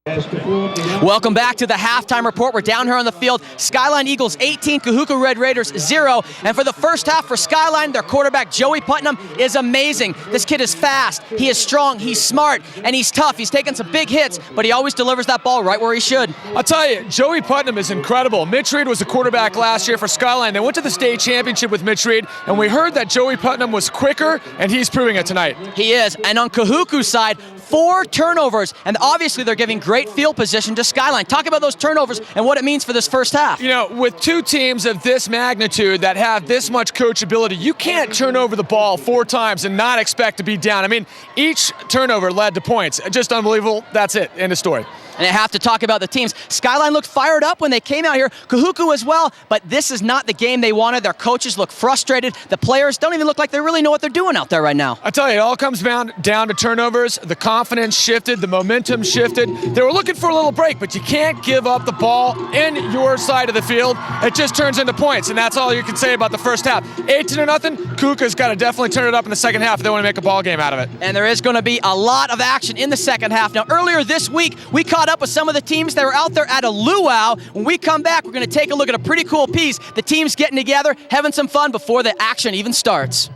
Welcome back to the halftime report. We're down here on the field. Skyline Eagles 18, Kahuku Red Raiders 0. And for the first half for Skyline, their quarterback Joey Putnam is amazing. This kid is fast, he is strong, he's smart, and he's tough. He's taken some big hits, but he always delivers that ball right where he should. I'll tell you, Joey Putnam is incredible. Mitch Reed was the quarterback last year for Skyline. They went to the state championship with Mitch Reed, and we heard that Joey Putnam was quicker, and he's proving it tonight. He is. And on Kahuku's side, 4 turnovers, and obviously they're giving great field position to Skyline. Talk about those turnovers and what it means for this first half. You know, with two teams of this magnitude that have this much coachability, you can't turn over the ball 4 times and not expect to be down. I mean, each turnover led to points. Just unbelievable. That's it. End of story. And I have to talk about the teams. Skyline looked fired up when they came out here. Kahuku as well, but this is not the game they wanted. Their coaches look frustrated. The players don't even look like they really know what they're doing out there right now. I tell you, it all comes down to turnovers. The confidence shifted. The momentum shifted. They were looking for a little break, but you can't give up the ball in your side of the field. It just turns into points, and that's all you can say about the first half. 18-0. Kahuku's got to definitely turn it up in the second half if they want to make a ball game out of it. And there is going to be a lot of action in the second half. Now, earlier this week, we caught up with some of the teams that were out there at a luau. When we come back, we're going to take a look at a pretty cool piece. The teams getting together, having some fun before the action even starts.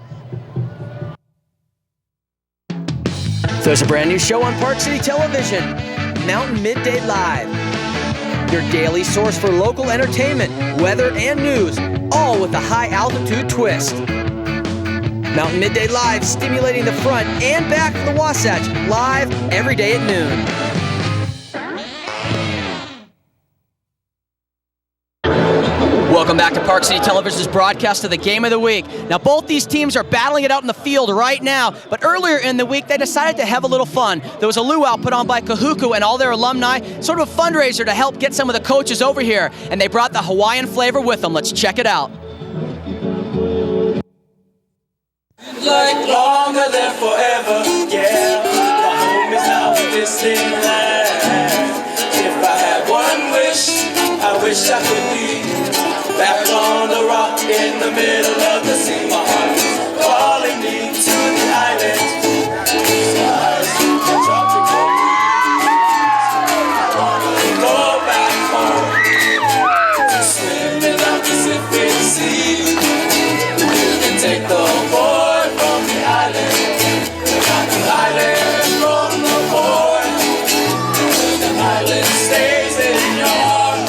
There's a brand new show on Park City Television, Mountain Midday Live. Your daily source for local entertainment, weather, and news, all with a high-altitude twist. Mountain Midday Live, stimulating the front and back of the Wasatch, live every day at noon. Welcome back to Park City Television's broadcast of the Game of the Week. Now, both these teams are battling it out in the field right now, but earlier in the week, they decided to have a little fun. There was a luau put on by Kahuku and all their alumni, sort of a fundraiser to help get some of the coaches over here, and they brought the Hawaiian flavor with them. Let's check it out. Like longer than forever, yeah. My home is now a distant land. If I had one wish, I wish I could be back on the rock in the middle of the sea. My heart is calling me to the island. Skies and tropical breeze. I wanna go back home to swim in the Pacific Sea and take the boy from the island. Got the island from the boy. The island stays in your heart.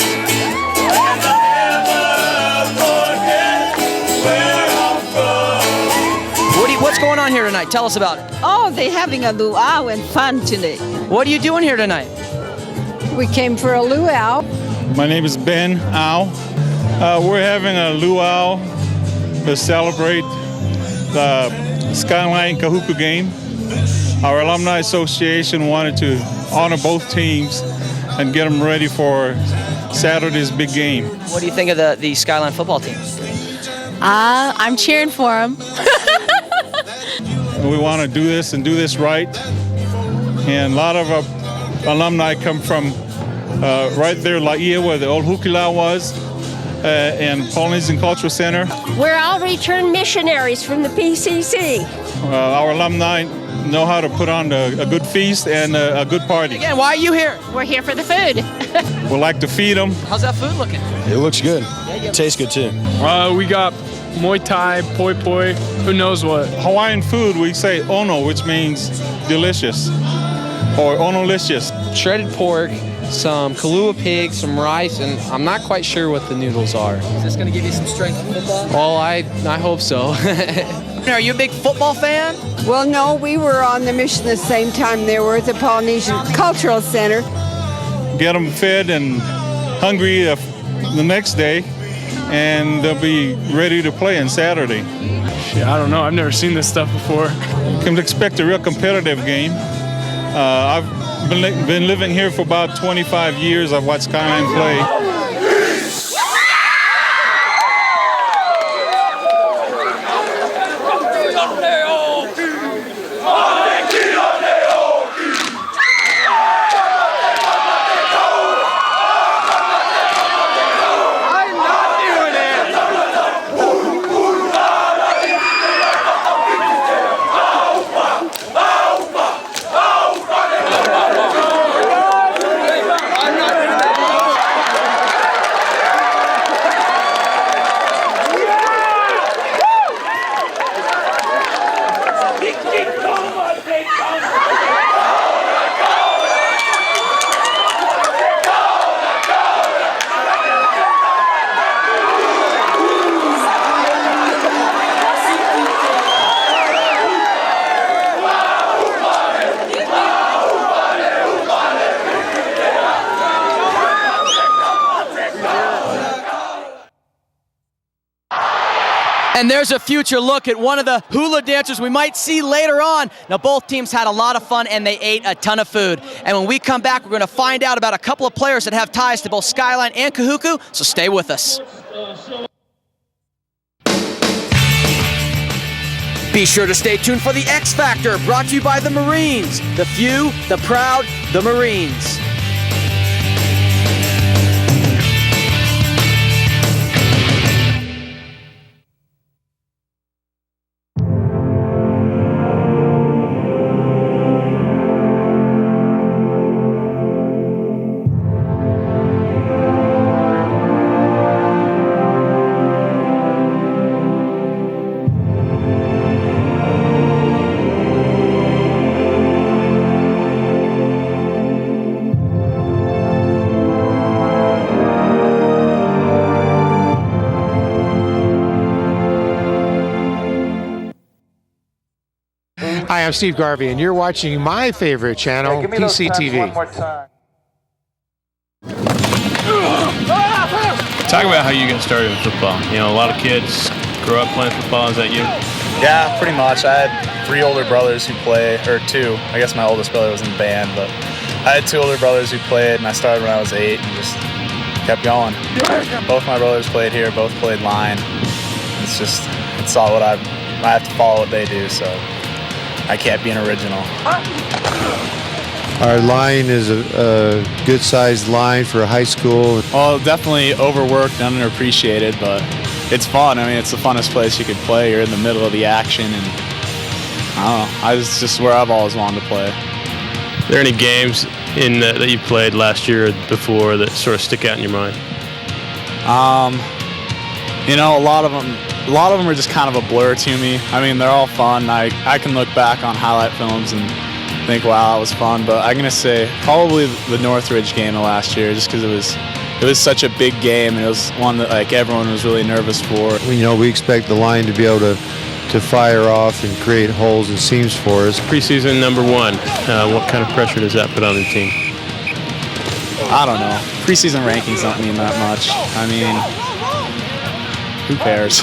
What's going on here tonight? Tell us about it. Oh, they're having a luau and fun today. What are you doing here tonight? We came for a luau. My name is Ben Au. We're having a luau to celebrate the Skyline Kahuku game. Our Alumni Association wanted to honor both teams and get them ready for Saturday's big game. What do you think of the Skyline football team? I'm cheering for them. We want to do this and do this right. And a lot of alumni come from right there, Laia, where the old Hukilau was, and Polynesian Cultural Center. We're all returned missionaries from the PCC. Our alumni know how to put on a good feast and a good party. Again, why are you here? We're here for the food. We like to feed them. How's that food looking? It looks good. It tastes good too. We got Muay Thai, poi poi, who knows what. Hawaiian food, we say ono, which means delicious, or onolicious. Shredded pork, some Kalua pig, some rice, and I'm not quite sure what the noodles are. Is this going to give you some strength in football? Well, I hope so. Are you a big football fan? Well, no, we were on the mission the same time they were at the Polynesian Cultural Center. Get them fed and hungry the next day, and they'll be ready to play on Saturday. Shit, I don't know. I've never seen this stuff before. You can expect a real competitive game. I've been living here for about 25 years. I've watched Skyline play. And there's a future look at one of the hula dancers we might see later on. Now, both teams had a lot of fun and they ate a ton of food. And when we come back, we're going to find out about a couple of players that have ties to both Skyline and Kahuku, so stay with us. Be sure to stay tuned for the X Factor, brought to you by the Marines. The few, the proud, the Marines. Hi, I'm Steve Garvey, and you're watching my favorite channel, PCTV. Talk about how you got started in football. You know, a lot of kids grow up playing football. Is that you? Yeah, pretty much. I had 3 older brothers who play, or 2. I guess my oldest brother was in the band, but I had 2 older brothers who played, and I started when I was 8 and just kept going. Both my brothers played here, both played line. It's all what I have to follow what they do, so I can't be an original. Our line is a good-sized line for a high school. Well, definitely overworked and underappreciated, but it's fun. I mean, it's the funnest place you could play. You're in the middle of the action, and I don't know. It's just where I've always wanted to play. Are there any games that you played last year or before that sort of stick out in your mind? You know, a lot of them are just kind of a blur to me. I mean, they're all fun. I can look back on highlight films and think, wow, that was fun. But I'm gonna say probably the Northridge game of last year, just because it was such a big game, and it was one that like everyone was really nervous for. You know, we expect the line to be able to fire off and create holes and seams for us. Preseason number 1. What kind of pressure does that put on the team? I don't know. Preseason rankings don't mean that much. I mean, who cares?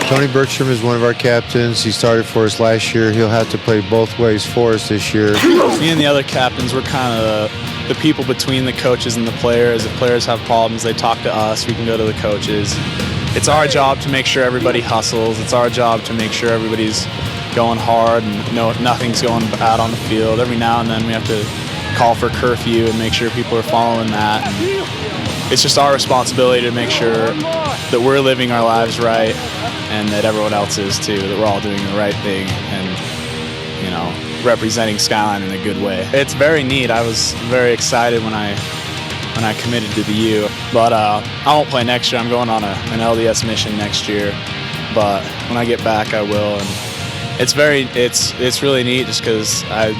Tony Bergstrom is one of our captains. He started for us last year. He'll have to play both ways for us this year. Me and the other captains, we're kind of the people between the coaches and the players. If players have problems, they talk to us. We can go to the coaches. It's our job to make sure everybody hustles. It's our job to make sure everybody's going hard and nothing's going bad on the field. Every now and then we have to call for curfew and make sure people are following that. And it's just our responsibility to make sure that we're living our lives right and that everyone else is too, that we're all doing the right thing and, you know, representing Skyline in a good way. It's very neat. I was very excited when I committed to the U, but I won't play next year. I'm going on an LDS mission next year, but when I get back I will. And it's really neat just because I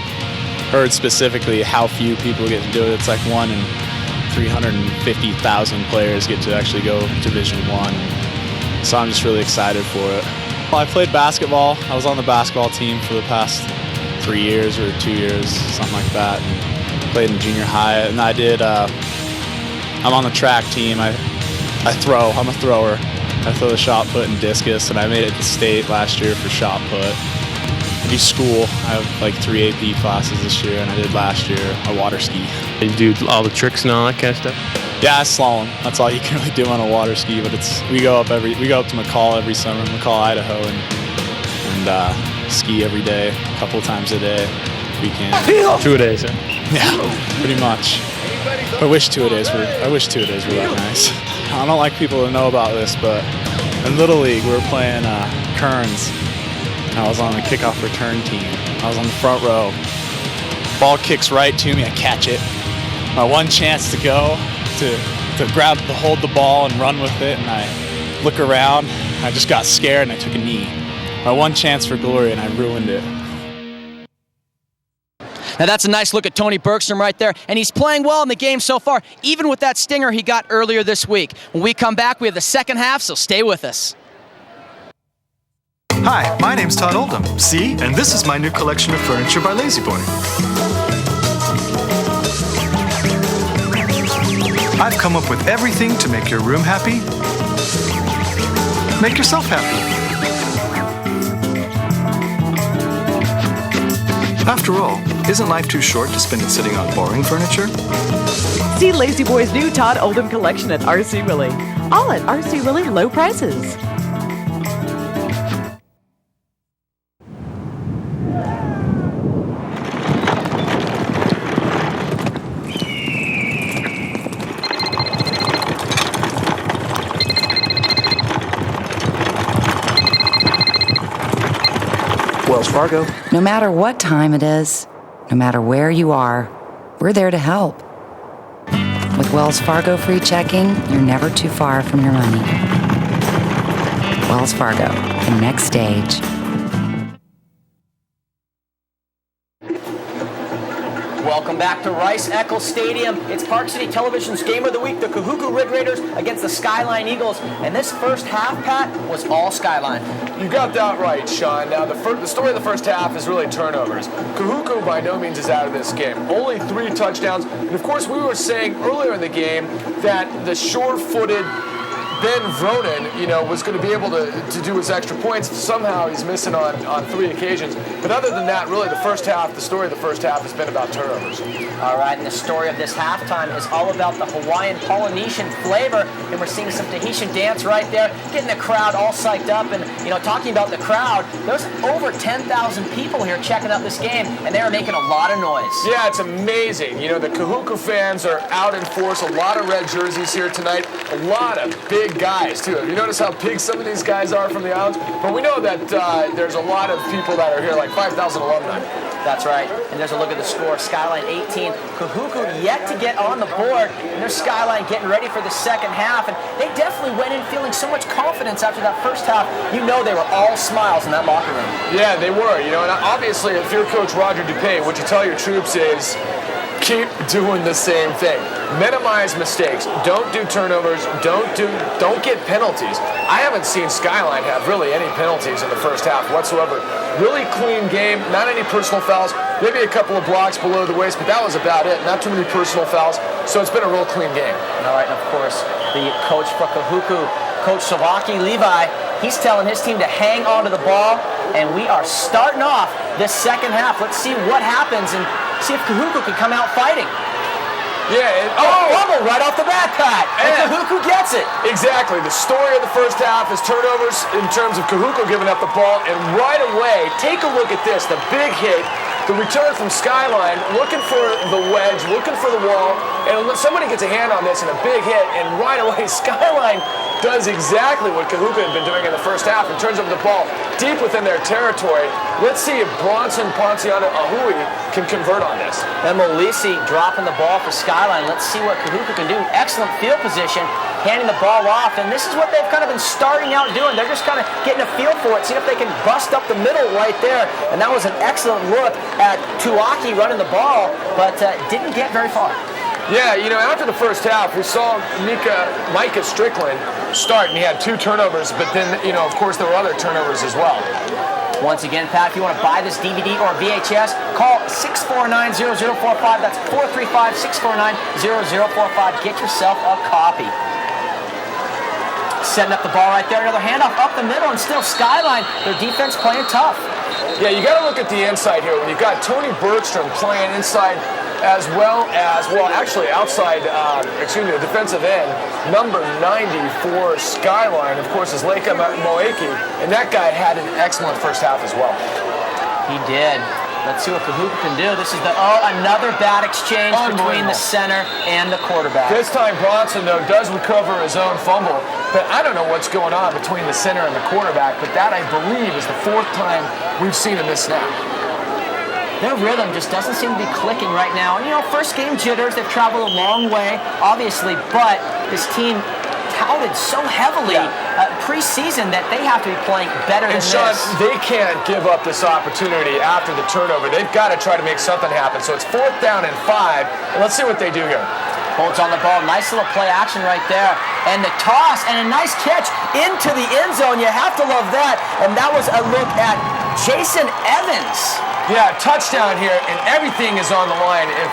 heard specifically how few people get to do it. It's like 1 in 350,000 players get to actually go to Division I. So I'm just really excited for it. Well, I played basketball. I was on the basketball team for the past 3 years or 2 years, something like that. And played in junior high, and I'm on the track team. I throw. I'm a thrower. I throw the shot put and discus, and I made it to state last year for shot put. I do school. I have like 3 AP classes this year, and I did last year a water ski. You do all the tricks and all that kind of stuff? Yeah, it's slalom. That's all you can really do on a water ski. But we go up to McCall every summer, McCall, Idaho, and ski every day, a couple of times a day, weekend. 2-a-days, huh? Yeah, pretty much. I wish 2-a-days were that nice. I don't like people to know about this, but in Little League we were playing Kearns. I was on the kickoff return team. I was on the front row. Ball kicks right to me. I catch it. My one chance to go to hold the ball and run with it, and I look around. I just got scared and I took a knee. My one chance for glory, and I ruined it. Now that's a nice look at Tony Bergstrom right there, and he's playing well in the game so far, even with that stinger he got earlier this week. When we come back, we have the second half, so stay with us. Hi, my name's Todd Oldham. See? And this is my new collection of furniture by Lazy Boy. I've come up with everything to make your room happy Make yourself happy. After all, isn't life too short to spend it sitting on boring furniture? See Lazy Boy's new Todd Oldham collection at RC Willey. All at RC Willey low prices. Wells Fargo. No matter what time it is, no matter where you are, we're there to help. With Wells Fargo free checking, you're never too far from your money. Wells Fargo, the next stage. Welcome back to Rice-Eccles Stadium. It's Park City Television's Game of the Week, the Kahuku Red Raiders against the Skyline Eagles. And this first half, Pat, was all Skyline. You got that right, Sean. Now, the story of the first half is really turnovers. Kahuku by no means is out of this game. Only 3 touchdowns. And, of course, we were saying earlier in the game that the sure-footed Ben Vronin, was going to be able to do his extra points. Somehow he's missing on 3 occasions. But other than that, really, the story of the first half has been about turnovers. All right, and the story of this halftime is all about the Hawaiian Polynesian flavor. And we're seeing some Tahitian dance right there, getting the crowd all psyched up. And, talking about the crowd, there's over 10,000 people here checking out this game, and they are making a lot of noise. Yeah, it's amazing. The Kahuku fans are out in force. A lot of red jerseys here tonight. A lot of big guys, too. Have you noticed how big some of these guys are from the islands? But we know that there's a lot of people that are here, like 5,000 alumni. That's right. And there's a look at the score. Skyline 18. Kahuku yet to get on the board. And there's Skyline getting ready for the second half. And they definitely went in feeling so much confidence after that first half. They were all smiles in that locker room. Yeah, they were. And obviously, if you're Coach Roger DuPay, what you tell your troops is keep doing the same thing. Minimize mistakes. Don't do turnovers. Don't get penalties. I haven't seen Skyline have really any penalties in the first half whatsoever. Really clean game. Not any personal fouls. Maybe a couple of blocks below the waist, but that was about it. Not too many personal fouls. So it's been a real clean game. All right, and of course, the coach for Kahuku, Coach Savaki Levi, he's telling his team to hang on to the ball, and we are starting off this second half. Let's see what happens and see if Kahuku can come out fighting. Yeah. Fumble right off the bat, Pat. And Kahuku gets it. Exactly. The story of the first half is turnovers in terms of Kahuku giving up the ball. And right away, take a look at this. The big hit, the return from Skyline, looking for the wedge, looking for the wall. And somebody gets a hand on this and a big hit. And right away, Skyline does exactly what Kahuku had been doing in the first half and turns over the ball deep within their territory. Let's see if Bronson Ponciano Ahui can convert on this. And Molisi dropping the ball for Skyline. Let's see what Kahuku can do. Excellent field position, handing the ball off. And this is what they've kind of been starting out doing. They're just kind of getting a feel for it, seeing if they can bust up the middle right there. And that was an excellent look at Tuaki running the ball, but didn't get very far. Yeah, after the first half, we saw Micah Strickland start, and he had 2 turnovers, but then, of course, there were other turnovers as well. Once again, Pat, if you want to buy this DVD or VHS, call 649-0045. That's 435-649-0045. Get yourself a copy. Setting up the ball right there. Another handoff up the middle, and still Skyline, their defense playing tough. Yeah, you got to look at the inside here. When you've got Tony Bergstrom playing inside as well as, actually outside, the defensive end, number 90 for Skyline, of course, is Leka Moeki, and that guy had an excellent first half as well. He did. Let's see what Kahuku can do. This is another bad exchange between the center and the quarterback. This time Bronson, though, does recover his own fumble, but I don't know what's going on between the center and the quarterback, but that, I believe, is the 4th time we've seen him this snap. Their rhythm just doesn't seem to be clicking right now. And, first game jitters, they've traveled a long way, obviously, but this team touted so heavily preseason that they have to be playing better than this. And Sean, they can't give up this opportunity after the turnover. They've got to try to make something happen. So it's 4th down and 5, and let's see what they do here. Holds on the ball. Nice little play action right there. And the toss and a nice catch into the end zone. You have to love that. And that was a look at Jason Evans. Yeah, touchdown here, and everything is on the line if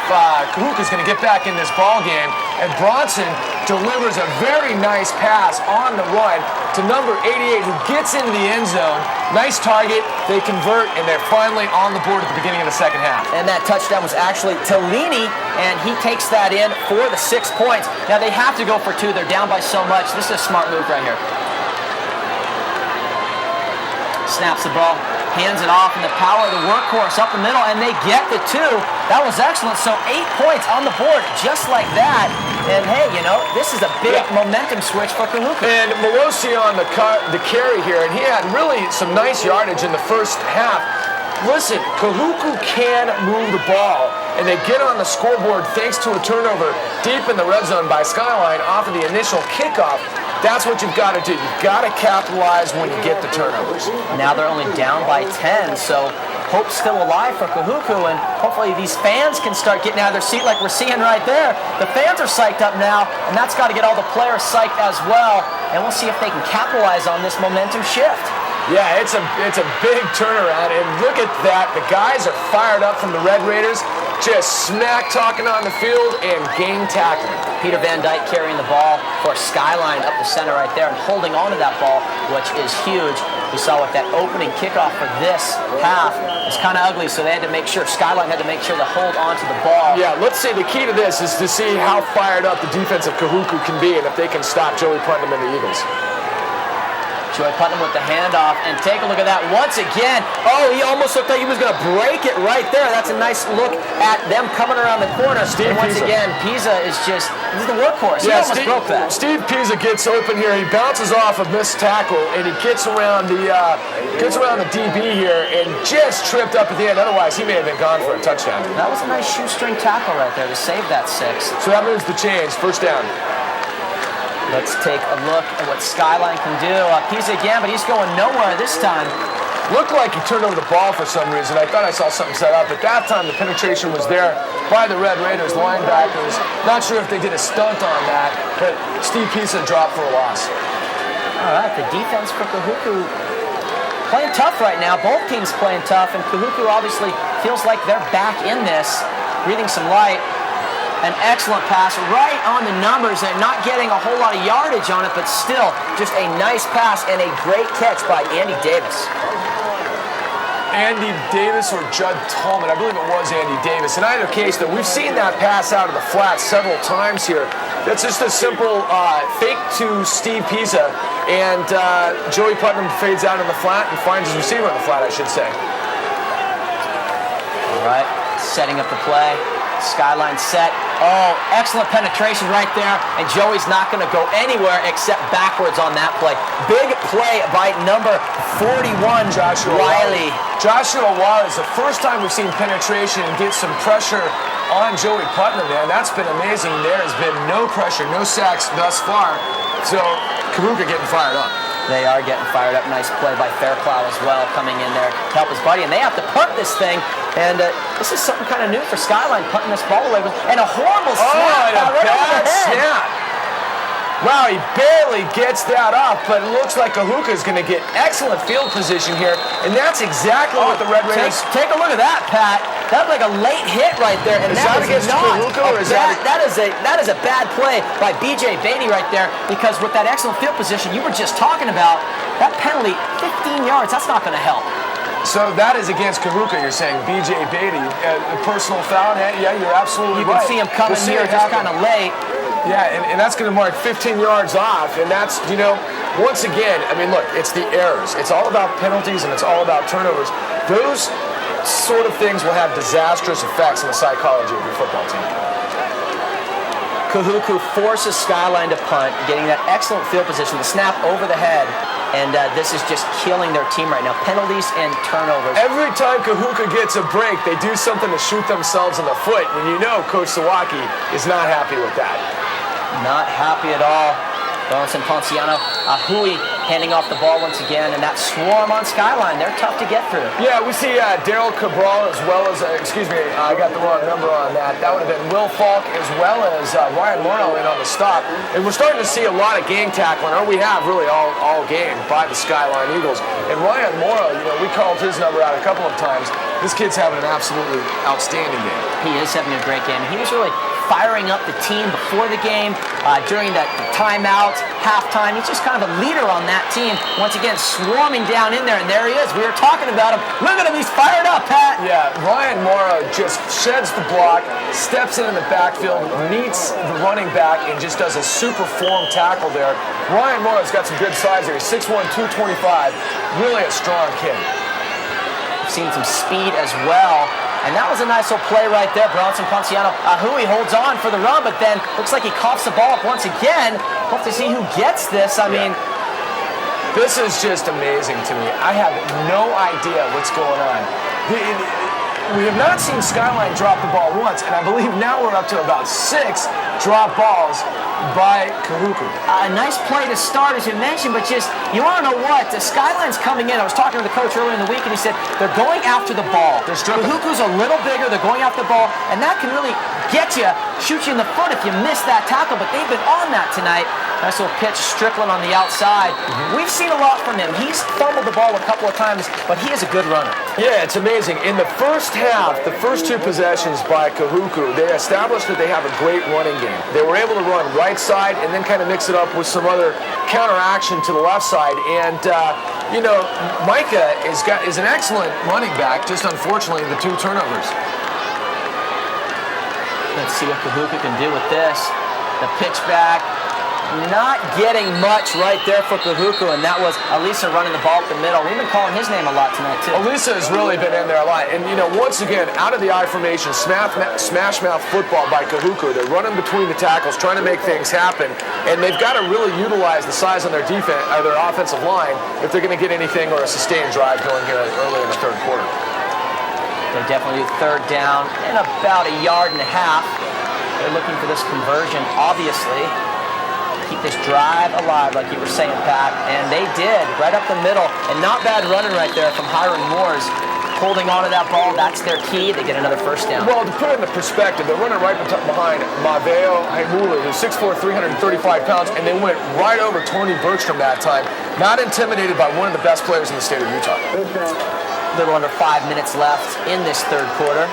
Kahuku is going to get back in this ball game. And Bronson delivers a very nice pass on the run to number 88, who gets into the end zone. Nice target. They convert, and they're finally on the board at the beginning of the second half. And that touchdown was actually Tellini, and he takes that in for the 6 points. Now they have to go for 2. They're down by so much. This is a smart move right here. Snaps the ball, hands it off, and the power of the workhorse up the middle, and they get the 2. That was excellent. So 8 points on the board, just like that. And hey, you know, this is a big momentum switch for Kahuku. And Morosi on the carry here, and he had really some nice yardage in the first half. Listen, Kahuku can move the ball, and they get on the scoreboard thanks to a turnover deep in the red zone by Skyline off of the initial kickoff. That's what you've got to do. You've got to capitalize when you get the turnovers. Now they're only down by 10, so hope's still alive for Kahuku, and hopefully these fans can start getting out of their seat like we're seeing right there. The fans are psyched up now, and that's got to get all the players psyched as well, and we'll see if they can capitalize on this momentum shift. Yeah, it's a big turnaround, and look at that. The guys are fired up from the Red Raiders, just smack talking on the field and game tackling. Peter Van Dyke carrying the ball for Skyline up the center right there and holding on to that ball, which is huge. We saw with that opening kickoff for this half, it's kind of ugly, so they had to make sure, Skyline had to make sure to hold on to the ball. Yeah, let's say the key to this is to see how fired up the defense of Kahuku can be and if they can stop Joey Putnam and the Eagles. Joey Putnam with the handoff, and take a look at that once again. Oh, he almost looked like he was going to break it right there. That's a nice look at them coming around the corner. And once again, Pisa is just, he's the workhorse. He almost broke that. Steve Pisa gets open here. He bounces off a missed tackle, and he gets around the DB here and just tripped up at the end. Otherwise, he may have been gone for a touchdown. That was a nice shoestring tackle right there to save that 6. So that moves the chains. First down. Let's take a look at what Skyline can do. Pisa again, but he's going nowhere this time. Looked like he turned over the ball for some reason. I thought I saw something set up. At that time, the penetration was there by the Red Raiders linebackers. Not sure if they did a stunt on that, but Steve Pisa dropped for a loss. All right, the defense for Kahuku playing tough right now. Both teams playing tough, and Kahuku obviously feels like they're back in this, breathing some light. An excellent pass right on the numbers, and not getting a whole lot of yardage on it, but still just a nice pass and a great catch by Andy Davis. Andy Davis or Judd Tallman. I believe it was Andy Davis. In either case, though, we've seen that pass out of the flat several times here. That's just a simple fake to Steve Pisa, and Joey Putnam fades out in the flat and finds his receiver in the flat, I should say. All right, setting up the play. Skyline set. Oh, excellent penetration right there, and Joey's not going to go anywhere except backwards on that play. Big play by number 41, Joshua Wiley. Joshua Wiley is the first time we've seen penetration and get some pressure on Joey Putnam, man. That's been amazing. There has been no pressure, no sacks thus far, so Kahuku getting fired up. They are getting fired up. Nice play by Fairclough as well, coming in there to help his buddy. And they have to punt this thing. And this is something kind of new for Skyline, punting this ball away. And a horrible snap. And a bad snap. Wow, he barely gets that off, but it looks like Kahuku is going to get excellent field position here. And that's exactly what the Red Raiders... Take a look at that, Pat. That was like a late hit right there. And is that against Kahuku, or is that is a bad play by B.J. Beatty right there, because with that excellent field position you were just talking about, that penalty, 15 yards, that's not going to help. So that is against Kahuku, you're saying, B.J. Beatty. A personal foul, yeah, you're absolutely right. You can see him coming here just kind of late. Yeah, and that's going to mark 15 yards off, and that's, you know, once again, I mean, look, it's the errors. It's all about penalties, and it's all about turnovers. Those sort of things will have disastrous effects on the psychology of your football team. Kahuku forces Skyline to punt, getting that excellent field position, the snap over the head, and this is just killing their team right now. Penalties and turnovers. Every time Kahuku gets a break, they do something to shoot themselves in the foot, and you know Coach Sawaki is not happy with that. Not happy at all. Bonson Ponciano, Ahui handing off the ball once again, and that swarm on Skyline, they're tough to get through. Yeah, we see Daryl Cabral as well as, I got the wrong number on that. That would have been Will Falk as well as Ryan Morrow in on the stop. And we're starting to see a lot of game tackling, or we have really all game by the Skyline Eagles. And Ryan Morrow, we called his number out a couple of times. This kid's having an absolutely outstanding game. He is having a great game. He was really firing up the team before the game, during the timeout, halftime. He's just kind of a leader on that team. Once again, swarming down in there, and there he is. We were talking about him. Look at him, he's fired up, Pat. Yeah, Ryan Morrow just sheds the block, steps in the backfield, meets the running back, and just does a super form tackle there. Ryan Morrow's got some good size there. He's 6'1", 225. Really a strong kid. We've seen some speed as well. And that was a nice little play right there. Bronson Ponciano, Ahui holds on for the run, but then looks like he coughs the ball up once again. Hope to see who gets this. I mean, this is just amazing to me. I have no idea what's going on. We have not seen Skyline drop the ball once, and I believe now we're up to about 6 drop balls by Kahuku. A nice play to start, as you mentioned, but just, you want to know what? The Skyline's coming in. I was talking to the coach earlier in the week, and he said they're going after the ball. Kahuku's a little bigger. They're going after the ball, and that can really get you, shoot you in the foot if you miss that tackle, but they've been on that tonight. Nice little pitch, Strickland on the outside. We've seen a lot from him. He's fumbled the ball a couple of times, but he is a good runner. Yeah, it's amazing. In the first half, the first 2 possessions by Kahuku, they established that they have a great running game. They were able to run right side and then kind of mix it up with some other counteraction to the left side. And, Micah is an excellent running back, just unfortunately the 2 turnovers. Let's see what Kahuku can do with this. The pitch back. Not getting much right there for Kahuku, and that was Elisa running the ball up the middle. We've been calling his name a lot tonight, too. Elisa has really been in there a lot. And, once again, out of the I formation, smash mouth football by Kahuku. They're running between the tackles, trying to make things happen. And they've got to really utilize the size on their defense, or their offensive line, if they're going to get anything or a sustained drive going here early in the third quarter. They definitely do third down in about 1.5 yards. They're looking for this conversion, obviously. Keep this drive alive, like you were saying, Pat, and they did, right up the middle, and not bad running right there from Hiram Moores, holding on to that ball. That's their key. They get another first down. Well, to put it into perspective, they're running right behind Maveo Haimulu, who's 6'4", 335 pounds, and they went right over Tony Bergstrom that time, not intimidated by one of the best players in the state of Utah. A little under 5 minutes left in this third quarter.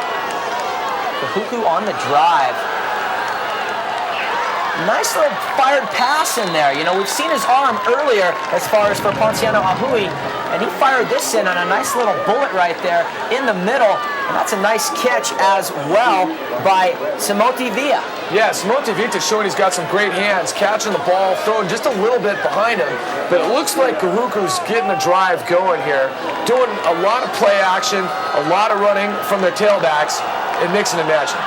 Kahuku on the drive. Nice little fired pass in there. We've seen his arm earlier as far as for Ponciano Ahui, and he fired this in on a nice little bullet right there in the middle, and that's a nice catch as well by Simoti Villa. Yeah, Simoti Villa showing he's got some great hands, catching the ball, throwing just a little bit behind him, but it looks like Kahuku's getting the drive going here, doing a lot of play action, a lot of running from their tailbacks, and mixing and matching.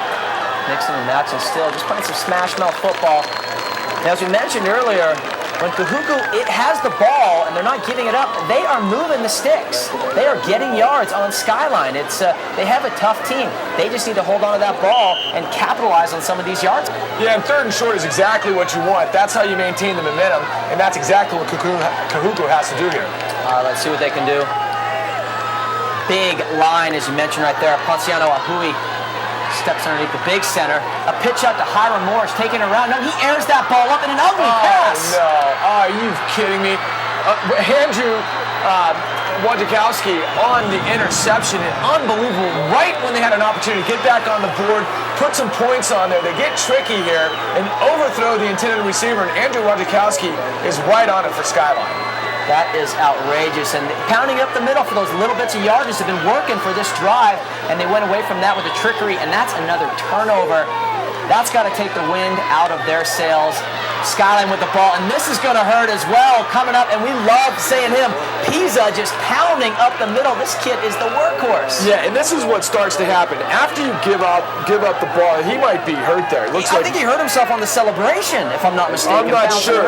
Mixing and matching still, just playing some smash mouth football. Now, as we mentioned earlier, when Kahuku has the ball and they're not giving it up, they are moving the sticks. They are getting yards on Skyline. They have a tough team. They just need to hold on to that ball and capitalize on some of these yards. Yeah, and third and short is exactly what you want. That's how you maintain the momentum, and that's exactly what Kahuku has to do here. Let's see what they can do. Big line, as you mentioned right there. Ponciano Ahui steps underneath the big center. A pitch out to Hiram Morris, taking it around. No, he airs that ball up in an ugly pass. Oh, no. Are you kidding me? Andrew Wojciechowski on the interception. Unbelievable. Right when they had an opportunity to get back on the board, put some points on there. They get tricky here and overthrow the intended receiver, and Andrew Wojciechowski is right on it for Skyline. That is outrageous. And pounding up the middle for those little bits of yardage have been working for this drive, and they went away from that with a trickery, and that's another turnover. That's got to take the wind out of their sails. Skyline with the ball, and this is going to hurt as well coming up, and we love saying him. Pisa just pounding up the middle. This kid is the workhorse. Yeah, and this is what starts to happen. After you give up the ball, he might be hurt there. I think he hurt himself on the celebration, if I'm not mistaken. I'm not sure.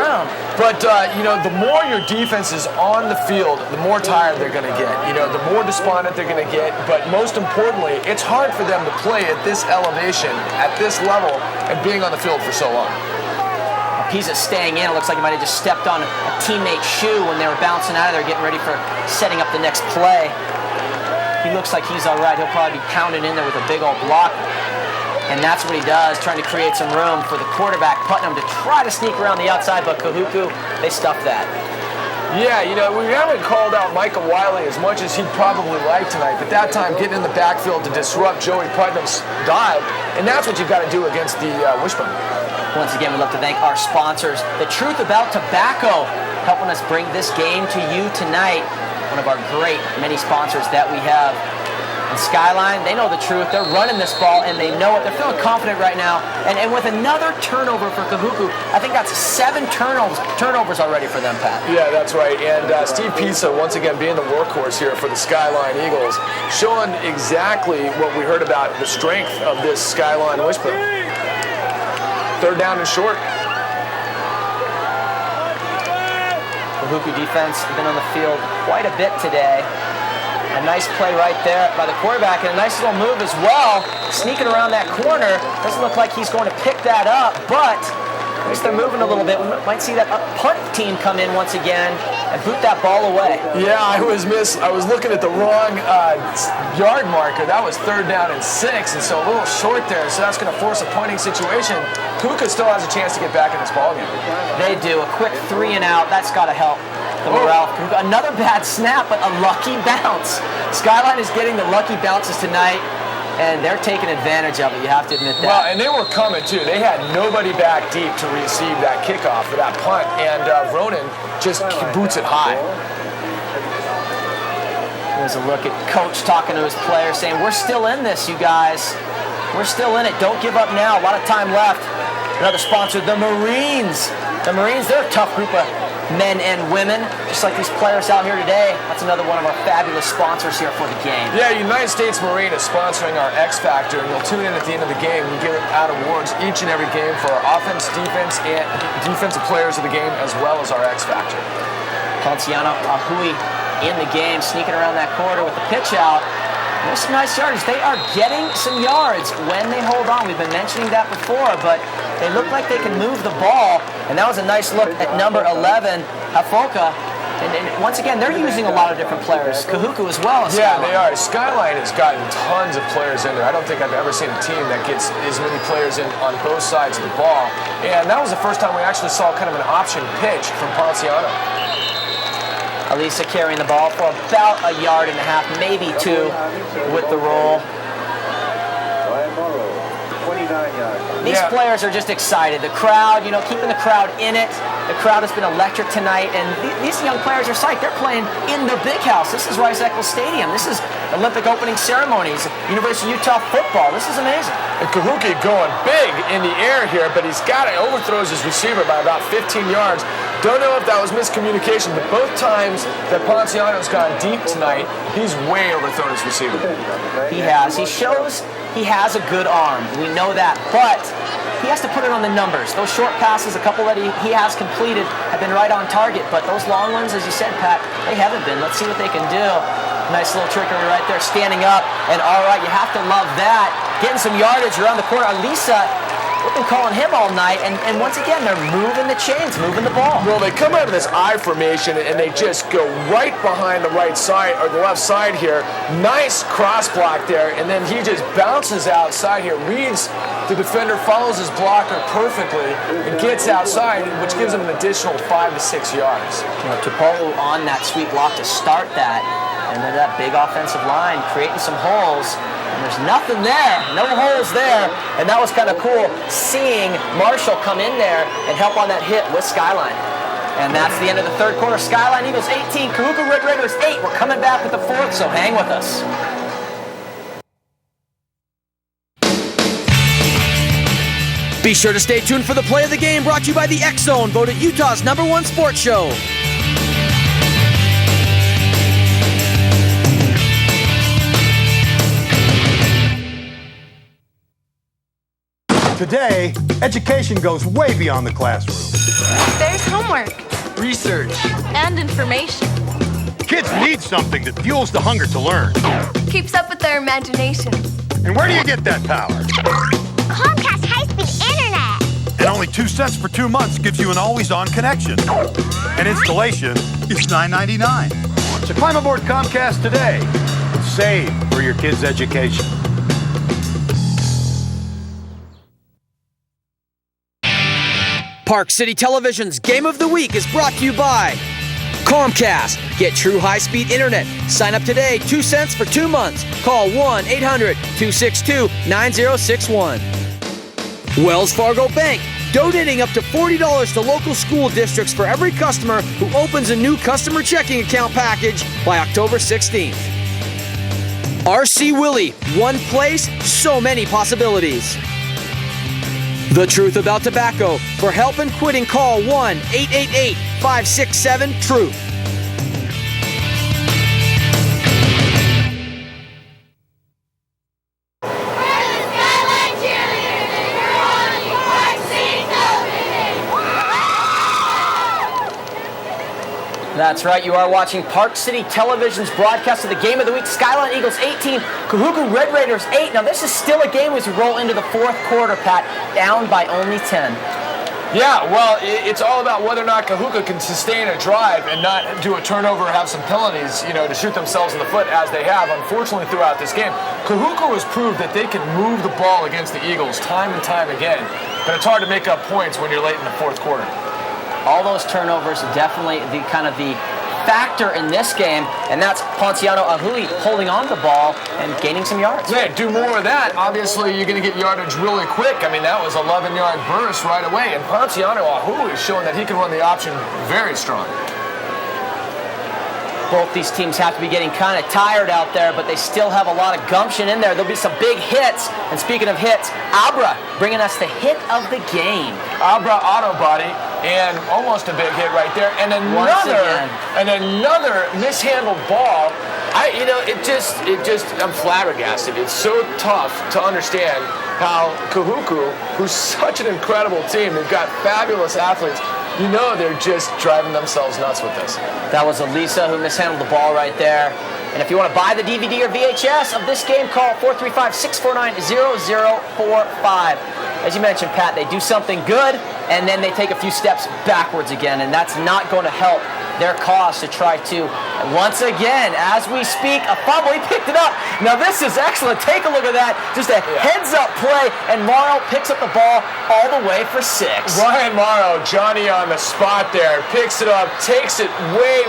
But, the more your defense is on the field, the more tired they're going to get. The more despondent they're going to get. But most importantly, it's hard for them to play at this elevation, at this level, and being on the field for so long. Pisa's staying in. It looks like he might have just stepped on a teammate's shoe when they were bouncing out of there, getting ready for setting up the next play. He looks like he's all right. He'll probably be pounding in there with a big old block. And that's what he does, trying to create some room for the quarterback, Putnam, to try to sneak around the outside, but Kahuku, they stuffed that. Yeah, we haven't called out Micah Wiley as much as he'd probably like tonight, but that time getting in the backfield to disrupt Joey Putnam's dive, and that's what you've got to do against the Wishbone. Once again, we'd love to thank our sponsors. The Truth About Tobacco, helping us bring this game to you tonight. One of our great many sponsors that we have. And Skyline, they know the truth. They're running this ball, and they know it. They're feeling confident right now. And with another turnover for Kahuku, I think that's 7 turnovers already for them, Pat. Yeah, that's right. And Steve Pisa, once again, being the workhorse here for the Skyline Eagles, showing exactly what we heard about the strength of this Skyline Wishbone. 3rd down and short. Kahuku defense has been on the field quite a bit today. A nice play right there by the quarterback, and a nice little move as well. Sneaking around that corner. Doesn't look like he's going to pick that up, but at least they're moving a little bit. We might see that punt team come in once again and boot that ball away. Yeah, I was looking at the wrong yard marker. That was 3rd down and 6, and so a little short there, so that's going to force a punting situation. Kuka still has a chance to get back in this ballgame. They do. A quick 3 and out. That's got to help the morale. Another bad snap, but a lucky bounce. Skyline is getting the lucky bounces tonight, and they're taking advantage of it. You have to admit that. Well, and they were coming, too. They had nobody back deep to receive that kickoff for that punt, and Ronan just boots it high. There's a look at Coach talking to his players, saying, we're still in this, you guys. We're still in it. Don't give up now. A lot of time left. Another sponsor, the Marines. The Marines, they're a tough group of men and women, just like these players out here today. That's another one of our fabulous sponsors here for the game. Yeah, United States Marine is sponsoring our X Factor, and you'll tune in at the end of the game. We give out awards each and every game for our offense, defense, and defensive players of the game, as well as our X Factor. Ponciano Ahui in the game, sneaking around that corner with the pitch out. There's some nice yardage. They are getting some yards when they hold on. We've been mentioning that before, but they look like they can move the ball. And that was a nice look at number 11, Hafoka. And once again, they're using a lot of different players. Kahuku as well as Skyline. Yeah, they are. Skyline has gotten tons of players in there. I don't think I've ever seen a team that gets as many players in on both sides of the ball. And that was the first time we actually saw kind of an option pitch from Ponciano. Alisa carrying the ball for about 1.5 yards, maybe 2 with the roll. These players are just excited. The crowd, keeping the crowd in it. The crowd has been electric tonight, and these young players are psyched. They're playing in the big house. This is Rice-Eccles Stadium. This is Olympic opening ceremonies, University of Utah football. This is amazing. And Kahuku going big in the air here, but he's got it. Overthrows his receiver by about 15 yards. Don't know if that was miscommunication, but both times that Ponciano's gone deep tonight, he's way overthrown his receiver. He has. He shows he has a good arm. We know that, but he has to put it on the numbers. Those short passes, a couple that he has completed, have been right on target, but those long ones, as you said, Pat, they haven't been. Let's see what they can do. Nice little trickery right there, standing up, and all right, you have to love that. Getting some yardage around the corner. Alisa, we've been calling him all night, and once again, they're moving the chains, moving the ball. Well, they come out of this I formation, and they just go right behind the right side, or the left side here. Nice cross block there, and then he just bounces outside here, reads the defender, follows his blocker perfectly, and gets outside, which gives him an additional 5 to 6 yards. Tupou on that sweet block to start that, and then that big offensive line creating some holes. And there's nothing there, no holes there, and that was kind of cool seeing Marshall come in there and help on that hit with Skyline. And that's the end of the third quarter. Skyline Eagles 18, Kahuku Red Raiders 8. We're coming back with the fourth, so hang with us. Be sure to stay tuned for the play of the game, brought to you by the X Zone, voted Utah's #1 sports show. Today, education goes way beyond the classroom. There's homework, Research. and information. Kids need something that fuels the hunger to learn. Keeps up with their imaginations. And where do you get that power? Comcast high-speed internet. And only 2 cents for 2 months gives you an always-on connection. And installation is $9.99. So climb aboard Comcast today and save for your kids' education. Park City Television's Game of the Week is brought to you by Comcast. Get true high-speed internet. Sign up today, 2 cents for 2 months. Call 1-800-262-9061. Wells Fargo Bank, donating up to $40 to local school districts for every customer who opens a new customer checking account package by October 16th. RC Willey, one place, so many possibilities. The Truth About Tobacco. For help and quitting, call 1-888-567-TRUTH. That's right, you are watching Park City Television's broadcast of the Game of the Week. Skyline Eagles 18, Kahuku Red Raiders 8. Now this is still a game as we roll into the fourth quarter, Pat, down by only 10. Yeah, well, it's all about whether or not Kahuku can sustain a drive and not do a turnover or have some penalties, to shoot themselves in the foot as they have, unfortunately, throughout this game. Kahuku has proved that they can move the ball against the Eagles time and time again, but it's hard to make up points when you're late in the fourth quarter. All those turnovers are definitely the factor in this game, and that's Ponciano Ahui holding on to the ball and gaining some yards. Yeah, do more of that. Obviously, you're going to get yardage really quick. I mean, that was 11-yard burst right away, and Ponciano Ahui is showing that he can run the option very strong. Both these teams have to be getting kind of tired out there, but they still have a lot of gumption in there. There'll be some big hits. And speaking of hits, Abra bringing us the hit of the game. Abra auto body, and almost a big hit right there. And another mishandled ball. I'm flabbergasted. It's so tough to understand how Kahuku, who's such an incredible team, they've got fabulous athletes, they're just driving themselves nuts with this. That was Elisa who mishandled the ball right there. And if you want to buy the DVD or VHS of this game, call 435-649-0045. As you mentioned, Pat, they do something good, and then they take a few steps backwards again, and that's not going to help their cause to try to, once again, as we speak, a fumble. He picked it up. Now this is excellent. Take a look at that. Just a heads-up play, and Morrow picks up the ball all the way for 6. Ryan Morrow, Johnny on the spot there, picks it up, takes it way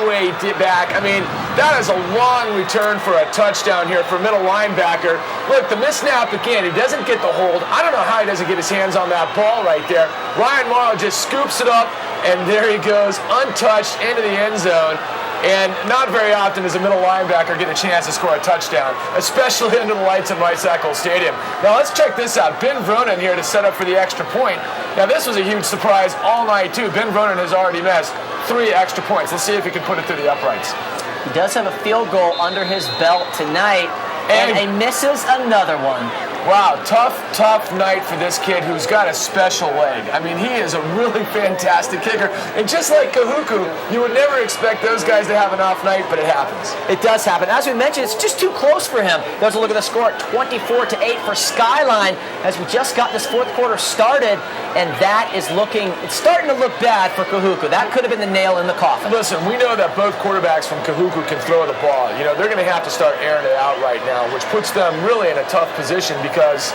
back. I mean, that is a long return for a touchdown here for middle linebacker. Look, the missnap again. He doesn't get the hold. I don't know how he doesn't get his hands on that ball right there. Ryan Morrow just scoops it up, and there he goes, untouched, into the end zone. And not very often does a middle linebacker get a chance to score a touchdown, especially under the lights of Rice Eccles Stadium. Now let's check this out. Ben Vronin here to set up for the extra point. Now this was a huge surprise all night too. Ben Vronin has already missed 3 extra points. Let's see if he can put it through the uprights. He does have a field goal under his belt tonight, and he misses another one. Wow, tough night for this kid who's got a special leg. I mean, he is a really fantastic kicker. And just like Kahuku, you would never expect those guys to have an off night, but it happens. It does happen. As we mentioned, it's just too close for him. There's a look at the score at 24-8 for Skyline as we just got this fourth quarter started, and it's starting to look bad for Kahuku. That could have been the nail in the coffin. Listen, we know that both quarterbacks from Kahuku can throw the ball. They're going to have to start airing it out right now, which puts them really in a tough position because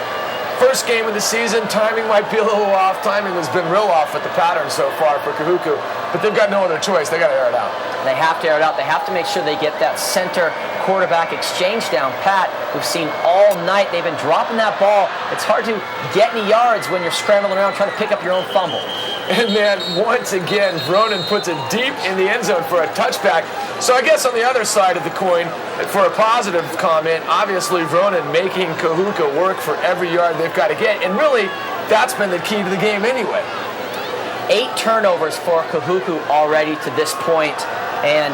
first game of the season, timing might be a little off. Timing has been real off with the pattern so far for Kahuku, but they've got no other choice. They got to air it out. They have to air it out. They have to make sure they get that center quarterback exchange down pat. We've seen all night they've been dropping that ball. It's hard to get any yards when you're scrambling around trying to pick up your own fumble. And then once again, Vronin puts it deep in the end zone for a touchback. So I guess on the other side of the coin, for a positive comment, obviously Vronin making Kahuku work for every yard they've got to get. And really, that's been the key to the game anyway. 8 turnovers for Kahuku already to this point, and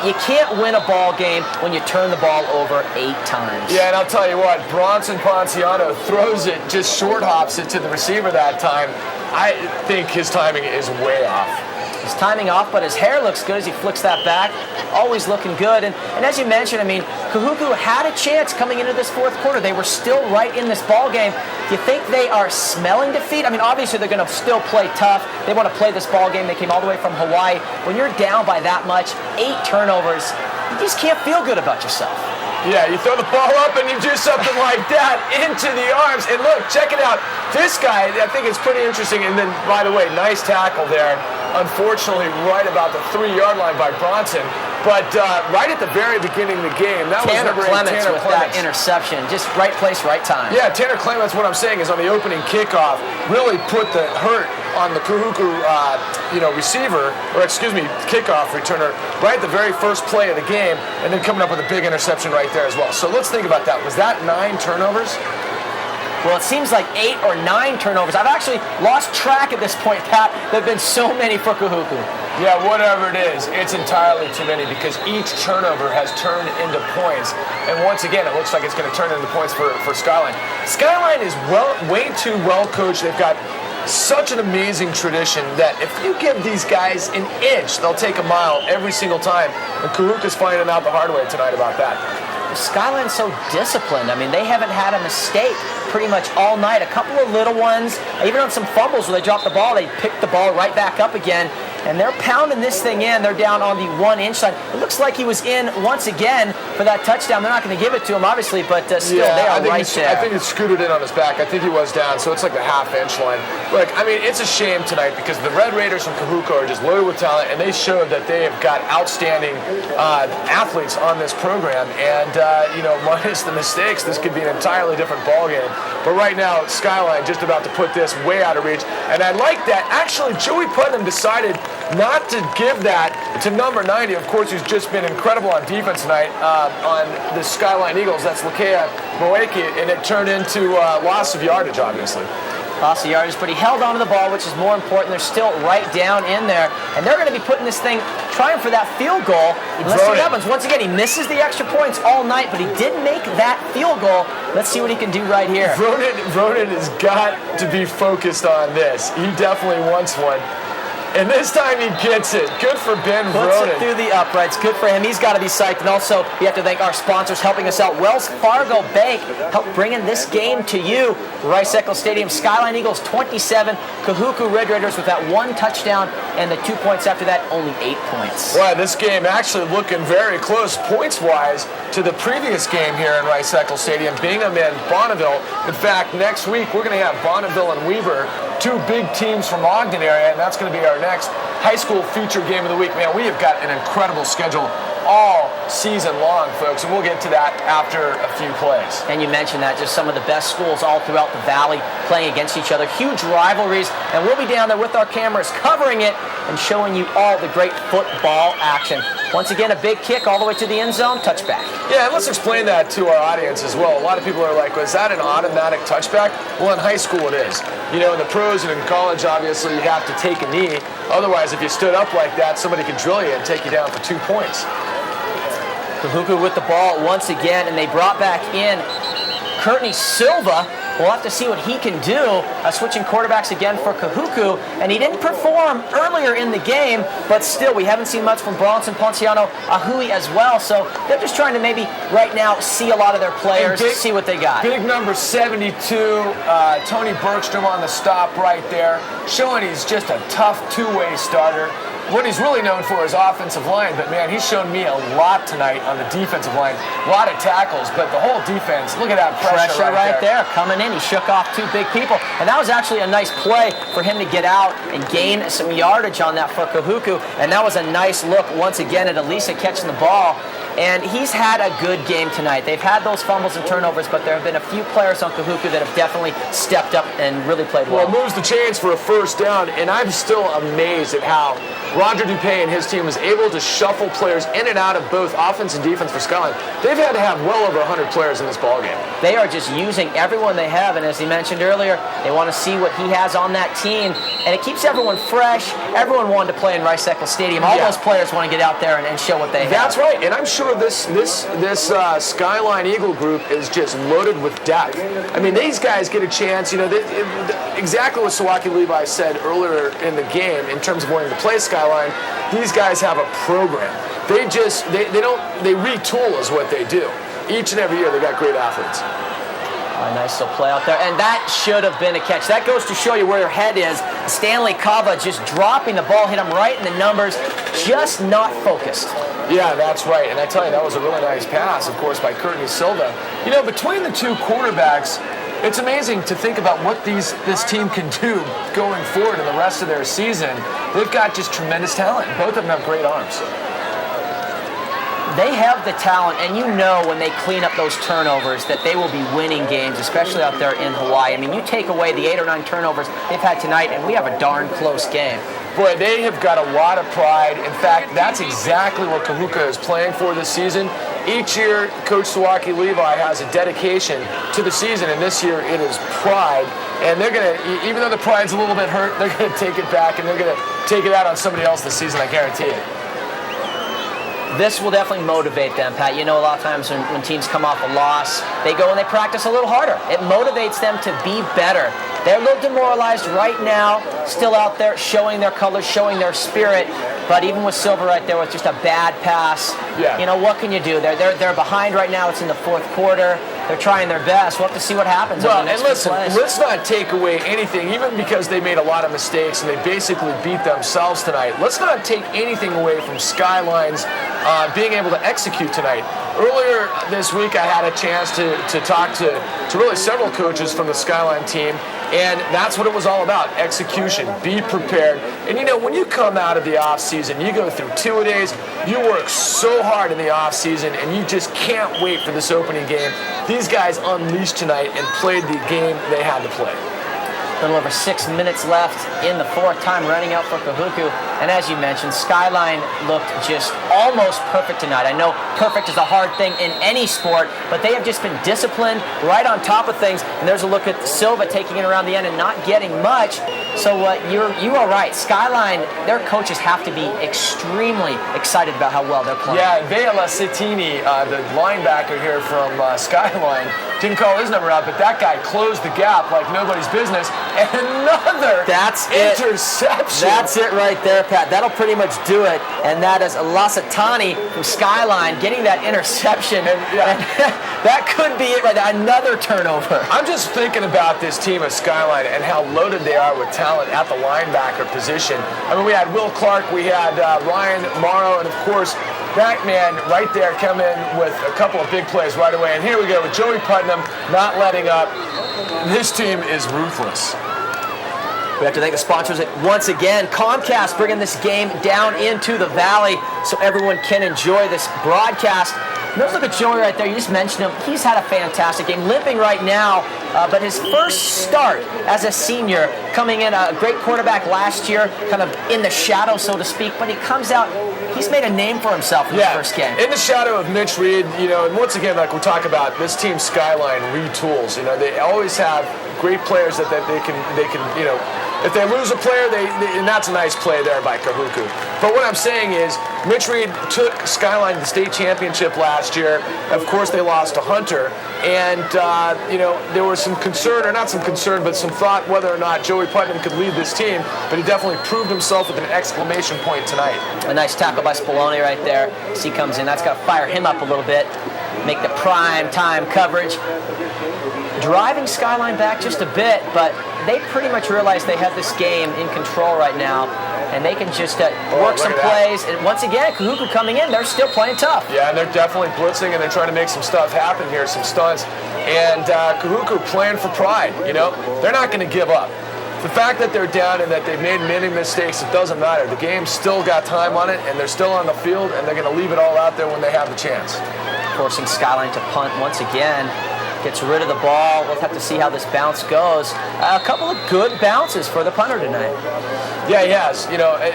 you can't win a ball game when you turn the ball over 8 times. Yeah, and I'll tell you what, Bronson Ponciano throws it, just short hops it to the receiver that time. I think his timing is way off. His timing off, but his hair looks good as he flicks that back. Always looking good. And as you mentioned, I mean, Kahuku had a chance coming into this fourth quarter. They were still right in this ball game. Do you think they are smelling defeat? I mean, obviously they're going to still play tough. They want to play this ball game. They came all the way from Hawaii. When you're down by that much, 8 turnovers, you just can't feel good about yourself. Yeah, you throw the ball up and you do something like that into the arms. And look, check it out. This guy, I think it's pretty interesting. And then, by the way, nice tackle there. Unfortunately, right about the 3-yard line by Bronson. But right at the very beginning of the game, that was number 8, Tanner with Clements. that interception. Just right place, right time. Yeah, Tanner Clements, what I'm saying is on the opening kickoff, really put the hurt on the Kahuku receiver, or excuse me, kickoff returner, right at the very first play of the game, and then coming up with a big interception right there as well. So let's think about that. Was that 9 turnovers? Well, it seems like 8 or 9 turnovers. I've actually lost track at this point, Pat. There have been so many for Kahuku. Yeah, whatever it is, it's entirely too many because each turnover has turned into points. And once again, it looks like it's going to turn into points for Skyline. Skyline is way too well coached. They've got such an amazing tradition that if you give these guys an inch, they'll take a mile every single time. And Kahuku's finding out the hard way tonight about that. Skyline's so disciplined. I mean, they haven't had a mistake pretty much all night. A couple of little ones, even on some fumbles where they dropped the ball, they picked the ball right back up again. And they're pounding this thing in. They're down on the 1-inch side. It looks like he was in once again for that touchdown. They're not going to give it to him, obviously, but still, they are right there. I think it scooted in on his back. I think he was down, so it's like the half-inch line. Look, I mean, it's a shame tonight because the Red Raiders from Kahuku are just loaded with talent, and they showed that they have got outstanding athletes on this program. And, minus the mistakes, this could be an entirely different ballgame. But right now, Skyline just about to put this way out of reach. And I like that. Actually, Joey Putnam decided not to give that to number 90, of course, who's just been incredible on defense tonight on the Skyline Eagles. That's Lakea Moeki, and it turned into loss of yardage, obviously. Loss of yardage, but he held onto the ball, which is more important. They're still right down in there, and they're going to be putting this thing, trying for that field goal. Let's see what happens. Once again, he misses the extra points all night, but he did make that field goal. Let's see what he can do right here. Ronan has got to be focused on this. He definitely wants one. And this time he gets it. Good for Ben Puts Ronan. it through the uprights. Good for him. He's got to be psyched. And also, we have to thank our sponsors helping us out. Wells Fargo Bank helped bringing this game to you. Rice-Eccles Stadium, Skyline Eagles 27, Kahuku Red Raiders with that 1 touchdown and the 2 points after that, only 8 points. Well, this game actually looking very close points-wise to the previous game here in Rice-Eccles Stadium, Bingham and Bonneville. In fact, next week we're going to have Bonneville and Weber, 2 big teams from Ogden area, and that's going to be our next high school feature game of the week. Man, we have got an incredible schedule all season long, folks, and we'll get to that after a few plays. And you mentioned that, just some of the best schools all throughout the valley playing against each other. Huge rivalries, and we'll be down there with our cameras covering it and showing you all the great football action. Once again, a big kick all the way to the end zone, touchback. Yeah, and let's explain that to our audience as well. A lot of people are like, well, is that an automatic touchback? Well, in high school it is. You know, in the pros and in college, obviously, you have to take a knee. Otherwise, if you stood up like that, somebody could drill you and take you down for 2 points. Kahuku with the ball once again, and they brought back in Courtney Silva. We'll have to see what he can do. Switching quarterbacks again for Kahuku, and he didn't perform earlier in the game, but still, we haven't seen much from Bronson Ponciano Ahui as well, so they're just trying to maybe right now see a lot of their players, see what they got. Big number 72, Tony Bergstrom on the stop right there, showing he's just a tough two-way starter. What he's really known for is offensive line, but man, he's shown me a lot tonight on the defensive line. A lot of tackles, but the whole defense, look at that pressure right there. Coming in, he shook off 2 big people. And that was actually a nice play for him to get out and gain some yardage on that for Kahuku. And that was a nice look once again at Elisa catching the ball. And he's had a good game tonight. They've had those fumbles and turnovers, but there have been a few players on Kahuku that have definitely stepped up and really played well. Well, it moves the chains for a first down, and I'm still amazed at how Roger Dupay and his team was able to shuffle players in and out of both offense and defense for Skyline. They've had to have well over 100 players in this ballgame. They are just using everyone they have, and as he mentioned earlier, they want to see what he has on that team, and it keeps everyone fresh. Everyone wanted to play in Rice-Eccles Stadium. All those players want to get out there and show what they have. That's right, and I'm sure remember this Skyline Eagle group is just loaded with depth. I mean, these guys get a chance. Exactly what Sawaki Levi said earlier in the game in terms of wanting to play Skyline. These guys have a program. They retool is what they do. Each and every year, they got great athletes. A nice little play out there, and that should have been a catch. That goes to show you where your head is. Stanley Kava just dropping the ball, hit him right in the numbers, just not focused. Yeah, that's right, and I tell you, that was a really nice pass, of course, by Courtney Silva. Between the two quarterbacks, it's amazing to think about what this team can do going forward in the rest of their season. They've got just tremendous talent. Both of them have great arms. They have the talent, and when they clean up those turnovers that they will be winning games, especially out there in Hawaii. I mean, you take away the 8 or 9 turnovers they've had tonight, and we have a darn close game. Boy, they have got a lot of pride. In fact, that's exactly what Kahuku is playing for this season. Each year, Coach Sawaki Levi has a dedication to the season, and this year it is pride. And they're going to, even though the pride's a little bit hurt, they're going to take it back, and they're going to take it out on somebody else this season, I guarantee it. This will definitely motivate them, Pat. A lot of times when teams come off a loss, they go and they practice a little harder. It motivates them to be better. They're a little demoralized right now, still out there showing their colors, showing their spirit. But even with Silva right there with just a bad pass, what can you do? They're behind right now. It's in the fourth quarter. They're trying their best. We'll have to see what happens. Well, and listen, let's not take away anything, even because they made a lot of mistakes and they basically beat themselves tonight. Let's not take anything away from Skyline's being able to execute tonight. Earlier this week, I had a chance to talk to really several coaches from the Skyline team, and that's what it was all about, execution. Be prepared. And when you come out of the off-season, you go through 2-a-days, you work so hard in the off-season, and you just can't wait for this opening game. These guys unleashed tonight and played the game they had to play. A little over 6 minutes left in the fourth, time running out for Kahuku. And as you mentioned, Skyline looked just almost perfect tonight. I know perfect is a hard thing in any sport, but they have just been disciplined, right on top of things. And there's a look at Silva taking it around the end and not getting much. So you are right. Skyline, their coaches have to be extremely excited about how well they're playing. Yeah, Vela Citini, the linebacker here from Skyline, didn't call his number out, but that guy closed the gap like nobody's business. And another interception. That's it right there, Pat. That'll pretty much do it. And that is Lasatani from Skyline getting that interception. And that could be it right there. Another turnover. I'm just thinking about this team of Skyline and how loaded they are with talent at the linebacker position. I mean, we had Will Clark, we had Ryan Morrow, and of course, that man right there come in with a couple of big plays right away. And here we go with Joey Putnam not letting up. This team is ruthless. We have to thank the sponsors once again. Comcast bringing this game down into the valley so everyone can enjoy this broadcast. Let's look at Joey right there. You just mentioned him. He's had a fantastic game, limping right now, but his first start as a senior, coming in a great quarterback last year, kind of in the shadow, so to speak, but he comes out, he's made a name for himself in his first game. In the shadow of Mitch Reed, and once again, like we talk about, this team Skyline retools. They always have great players that they can, if they lose a player, and that's a nice play there by Kahuku. But what I'm saying is, Mitch Reed took Skyline to the state championship last year. Of course, they lost to Hunter. And, there was some concern, or not some concern, but some thought whether or not Joey Putnam could lead this team. But he definitely proved himself with an exclamation point tonight. A nice tackle by Spallone right there. As he comes in, that's got to fire him up a little bit. Make the prime time coverage. Driving Skyline back just a bit, but they pretty much realize they have this game in control right now, and they can just work some plays. And once again, Kahuku coming in, they're still playing tough. Yeah, and they're definitely blitzing, and they're trying to make some stuff happen here, some stunts. And Kahuku playing for pride, They're not going to give up. The fact that they're down and that they've made many mistakes, it doesn't matter. The game's still got time on it, and they're still on the field, and they're going to leave it all out there when they have the chance. Forcing Skyline to punt once again. Gets rid of the ball. We'll have to see how this bounce goes. A couple of good bounces for the punter tonight. Yeah, he has.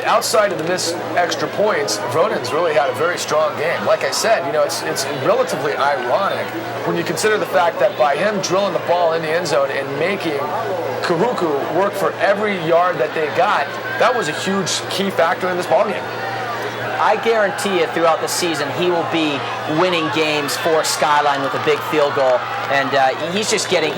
Outside of the missed extra points, Ronan's really had a very strong game. Like I said, it's relatively ironic when you consider the fact that by him drilling the ball in the end zone and making Kahuku work for every yard that they got, that was a huge key factor in this ballgame. I guarantee you throughout the season he will be winning games for Skyline with a big field goal. And he's just getting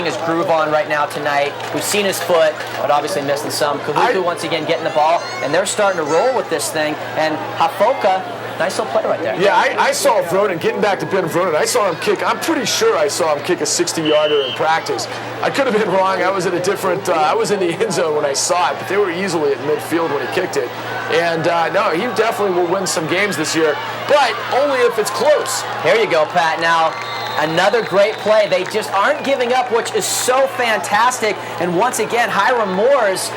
his groove on right now tonight. We've seen his foot, but obviously missing some. Kahuku once again getting the ball, and they're starting to roll with this thing. And Hafoka, nice little play right there. Yeah, I saw Vronin, getting back to Ben Vronin, I saw him kick, I'm pretty sure I saw him kick a 60-yarder in practice. I could have been wrong. I was in I was in the end zone when I saw it, but they were easily at midfield when he kicked it. And no, he definitely will win some games this year, but only if it's close. Here you go, Pat. Now, another great play. They just aren't giving up, which is so fantastic. And once again, Hiram Moore's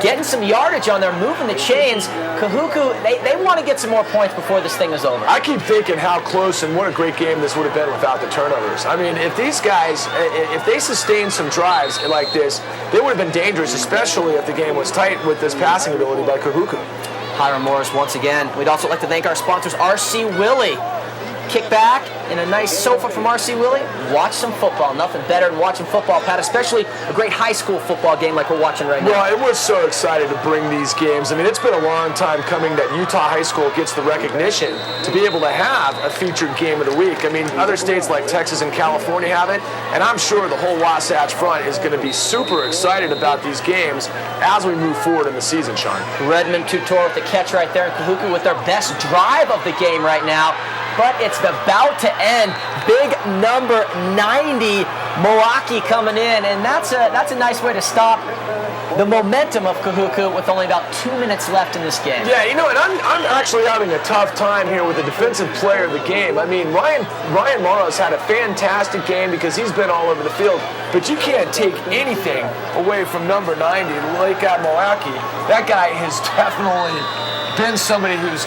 getting some yardage on there, moving the chains. Kahuku, they want to get some more points before this thing is over. I keep thinking how close and what a great game this would have been without the turnovers. I mean, if these guys, if they sustained some drives like this, they would have been dangerous, especially if the game was tight with this passing ability by Kahuku. Hiram Morris once again. We'd also like to thank our sponsors, R.C. Willey. Kick back in a nice sofa from R.C. Willey. Watch some football. Nothing better than watching football, Pat, especially a great high school football game like we're watching right now. Well, it was so excited to bring these games. I mean, it's been a long time coming that Utah High School gets the recognition to be able to have a featured game of the week. I mean, other states like Texas and California have it, and I'm sure the whole Wasatch Front is going to be super excited about these games as we move forward in the season, Sean. Redmond Tutor with the catch right there, and Kahuku with their best drive of the game right now. But it's about to end. Big number 90, Milwaukee coming in, and that's a nice way to stop the momentum of Kahuku with only about 2 minutes left in this game. Yeah, you know, and I'm actually having a tough time here with the defensive player of the game. I mean, Ryan Morrow's had a fantastic game because he's been all over the field, but you can't take anything away from number 90, Lake Milwaukee. That guy has definitely been somebody who's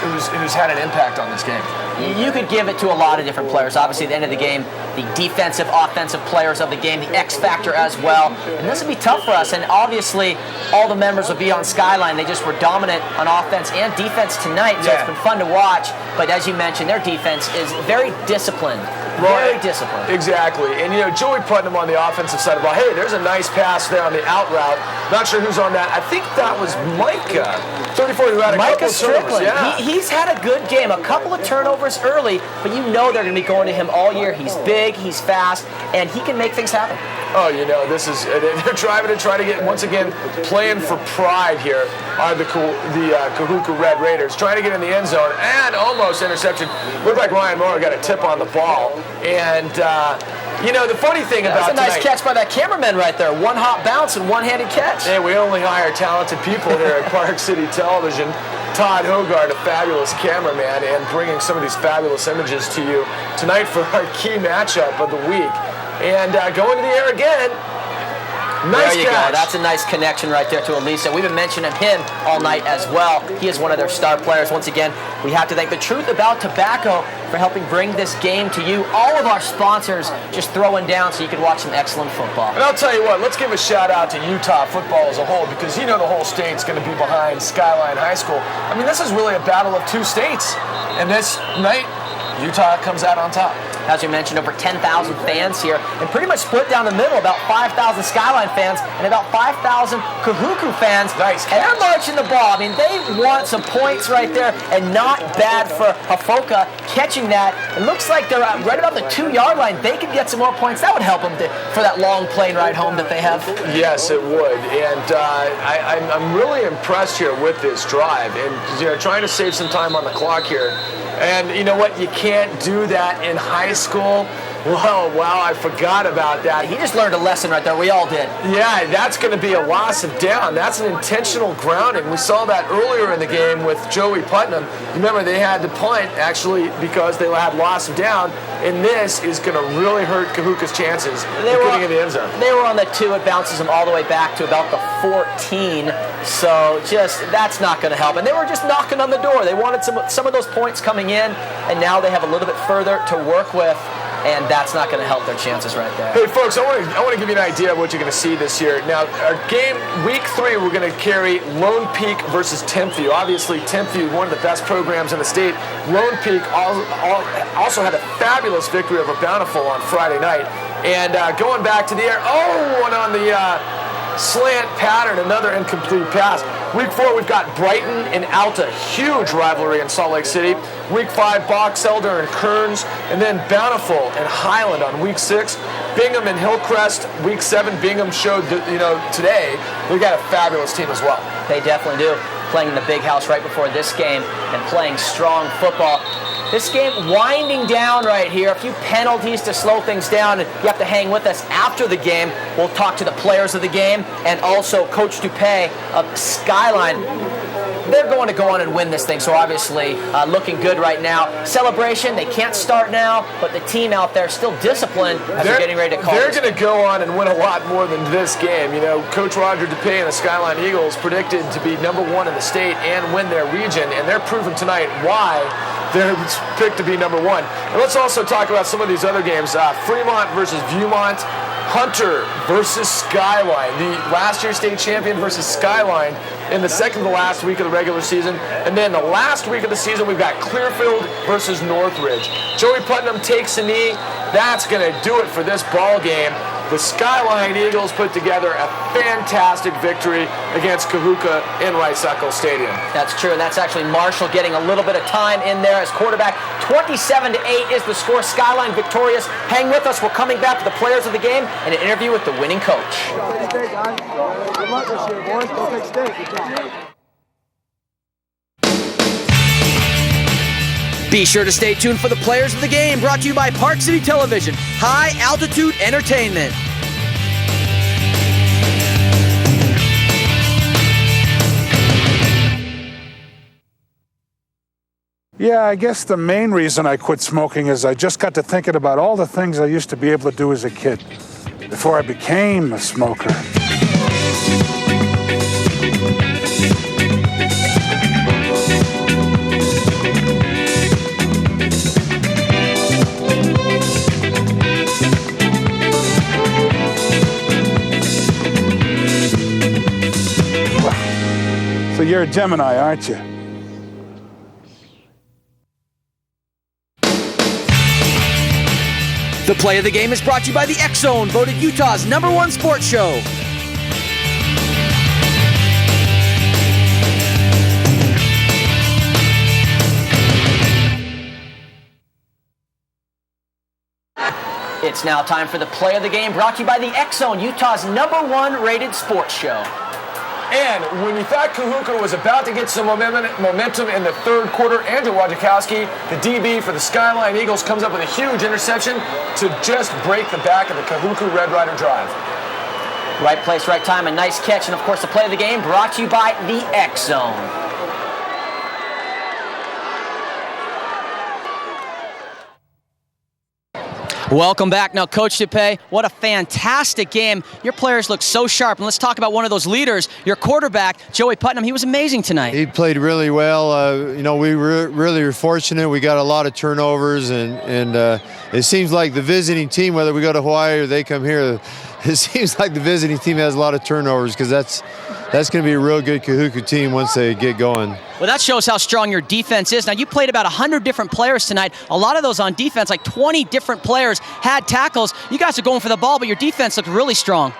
had an impact on this game. You could give it to a lot of different players. Obviously, at the end of the game, the defensive, offensive players of the game, the X factor as well. And this will be tough for us. And obviously, all the members will be on Skyline. They just were dominant on offense and defense tonight, so it's been fun to watch. But as you mentioned, their defense is very disciplined. Very disciplined. Exactly. And, you know, Joey Putnam on the offensive side of the ball, hey, there's a nice pass there on the out route. Not sure who's on that. I think that was Micah, 34, who had a couple of turnovers. Yeah. He's had a good game. A couple of turnovers early, but you know they're going to be going to him all year. He's big, he's fast, and he can make things happen. Oh, you know, they're driving to try to get, once again, playing for pride here are the Kahuku Red Raiders, trying to get in the end zone, and almost interception. Looked like Ryan Morrow got a tip on the ball. And, you know, the funny thing about that's a nice catch by that cameraman right there. One hop bounce and one-handed catch. Hey, we only hire talented people here at Park City Television. Todd Hogard, a fabulous cameraman, and bringing some of these fabulous images to you tonight for our key matchup of the week. And going to the air again. Nice there you catch. go. That's a nice connection right there to Elisa. We've been mentioning him all night as well. He is one of their star players. Once again, we have to thank The Truth About Tobacco for helping bring this game to you. All of our sponsors just throwing down so you can watch some excellent football. And I'll tell you what, let's give a shout out to Utah football as a whole, because you know the whole state's going to be behind Skyline High School. I mean, this is really a battle of two states. And this night, Utah comes out on top. As you mentioned, over 10,000 fans here, and pretty much split down the middle, about 5,000 Skyline fans and about 5,000 Kahuku fans. Nice catch. And they're marching the ball. I mean, they want some points right there, and not bad for Hafoka catching that. It looks like they're right about the 2-yard line. They could get some more points. That would help them for that long plane ride home that they have. Yes, it would. And I'm really impressed here with this drive, and you know, trying to save some time on the clock here. And you know what? You can't do that in high school. Whoa, wow, I forgot about that. He just learned a lesson right there. We all did. Yeah, that's going to be a loss of down. That's an intentional grounding. We saw that earlier in the game with Joey Putnam. Remember, they had to punt, actually, because they had loss of down. And this is going to really hurt Kahuku's chances of getting in the end zone. They were on the 2. It bounces them all the way back to about the 14. So that's not going to help. And they were just knocking on the door. They wanted some of those points coming in, and now they have a little bit further to work with. And that's not going to help their chances right there. Hey, folks, I want to give you an idea of what you're going to see this year. Now, our game, week 3, we're going to carry Lone Peak versus Timpview. Obviously, Timpview, one of the best programs in the state. Lone Peak also had a fabulous victory over Bountiful on Friday night. And going back to the air, one on the slant pattern, another incomplete pass. Week 4, we've got Brighton and Alta, huge rivalry in Salt Lake City. Week 5, Box Elder and Kearns, and then Bountiful and Highland on Week 6. Bingham and Hillcrest, Week 7. Bingham showed, today, we got a fabulous team as well. They definitely do. Playing in the big house right before this game and playing strong football. This game winding down right here. A few penalties to slow things down. And you have to hang with us after the game. We'll talk to the players of the game and also Coach Dupay of Skyline. They're going to go on and win this thing, so obviously looking good right now. Celebration, they can't start now, but the team out there still disciplined as they're getting ready to call. They're going to go on and win a lot more than this game. You know, Coach Roger Dupay and the Skyline Eagles predicted to be number 1 in the state and win their region, and they're proving tonight why they're picked to be number 1. And let's also talk about some of these other games. Fremont versus Viewmont. Hunter versus Skyline, the last year's state champion versus Skyline in the second to last week of the regular season. And then the last week of the season, we've got Clearfield versus Northridge. Joey Putnam takes a knee. That's going to do it for this ball game. The Skyline Eagles put together a fantastic victory against Kahuku in Rice-Eccles Stadium. That's true, and that's actually Marshall getting a little bit of time in there as quarterback. 27-8 is the score. Skyline victorious. Hang with us. We're coming back to the players of the game and an interview with the winning coach. Good luck this year, boys. Go take steak. Good job. Be sure to stay tuned for the players of the game, brought to you by Park City Television, High Altitude Entertainment. Yeah, I guess the main reason I quit smoking is I just got to thinking about all the things I used to be able to do as a kid before I became a smoker. So you're a Gemini, aren't you? The play of the game is brought to you by the X Zone, voted Utah's #1 sports show. It's now time for the play of the game, brought to you by the X Zone, Utah's #1 rated sports show. And when you thought Kahuku was about to get some momentum in the third quarter, Andrew Wojciechowski, the DB for the Skyline Eagles, comes up with a huge interception to just break the back of the Kahuku Red Rider drive. Right place, right time, a nice catch. And of course, the play of the game brought to you by the X Zone. Welcome back. Now, Coach Dupay, what a fantastic game. Your players look so sharp. And let's talk about one of those leaders, your quarterback, Joey Putnam. He was amazing tonight. He played really well. We really were fortunate. We got a lot of turnovers, and it seems like the visiting team, whether we go to Hawaii or they come here, it seems like the visiting team has a lot of turnovers because that's going to be a real good Kahuku team once they get going. Well, that shows how strong your defense is. Now, you played about 100 different players tonight. A lot of those on defense, like 20 different players had tackles. You guys are going for the ball, but your defense looked really strong.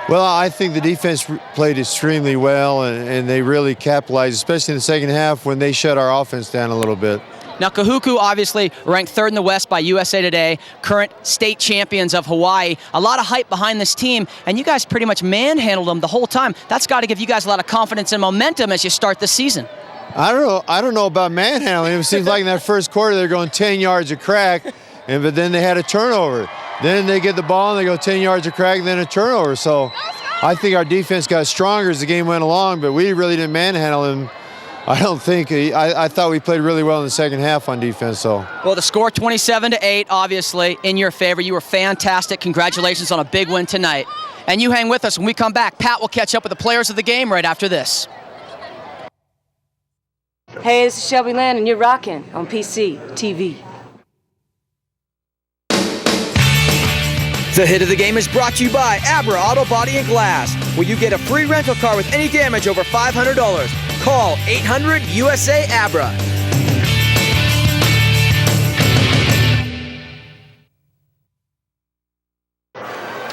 Well, I think the defense played extremely well, and they really capitalized, especially in the second half when they shut our offense down a little bit. Now, Kahuku obviously ranked 3rd in the West by USA Today, current state champions of Hawaii. A lot of hype behind this team, and you guys pretty much manhandled them the whole time. That's got to give you guys a lot of confidence and momentum as you start the season. I don't know about manhandling. It seems like in that first quarter they're going 10 yards a crack, but then they had a turnover. Then they get the ball and they go 10 yards a crack and then a turnover. So I think our defense got stronger as the game went along, but we really didn't manhandle them. I don't think. I thought we played really well in the second half on defense. So. Well, the score 27-8, obviously in your favor. You were fantastic. Congratulations on a big win tonight. And you hang with us when we come back. Pat will catch up with the players of the game right after this. Hey, this is Shelby Land, and you're rocking on PC TV. The hit of the game is brought to you by Abra Auto Body and Glass, where you get a free rental car with any damage over $500. Call 800-USA-ABRA.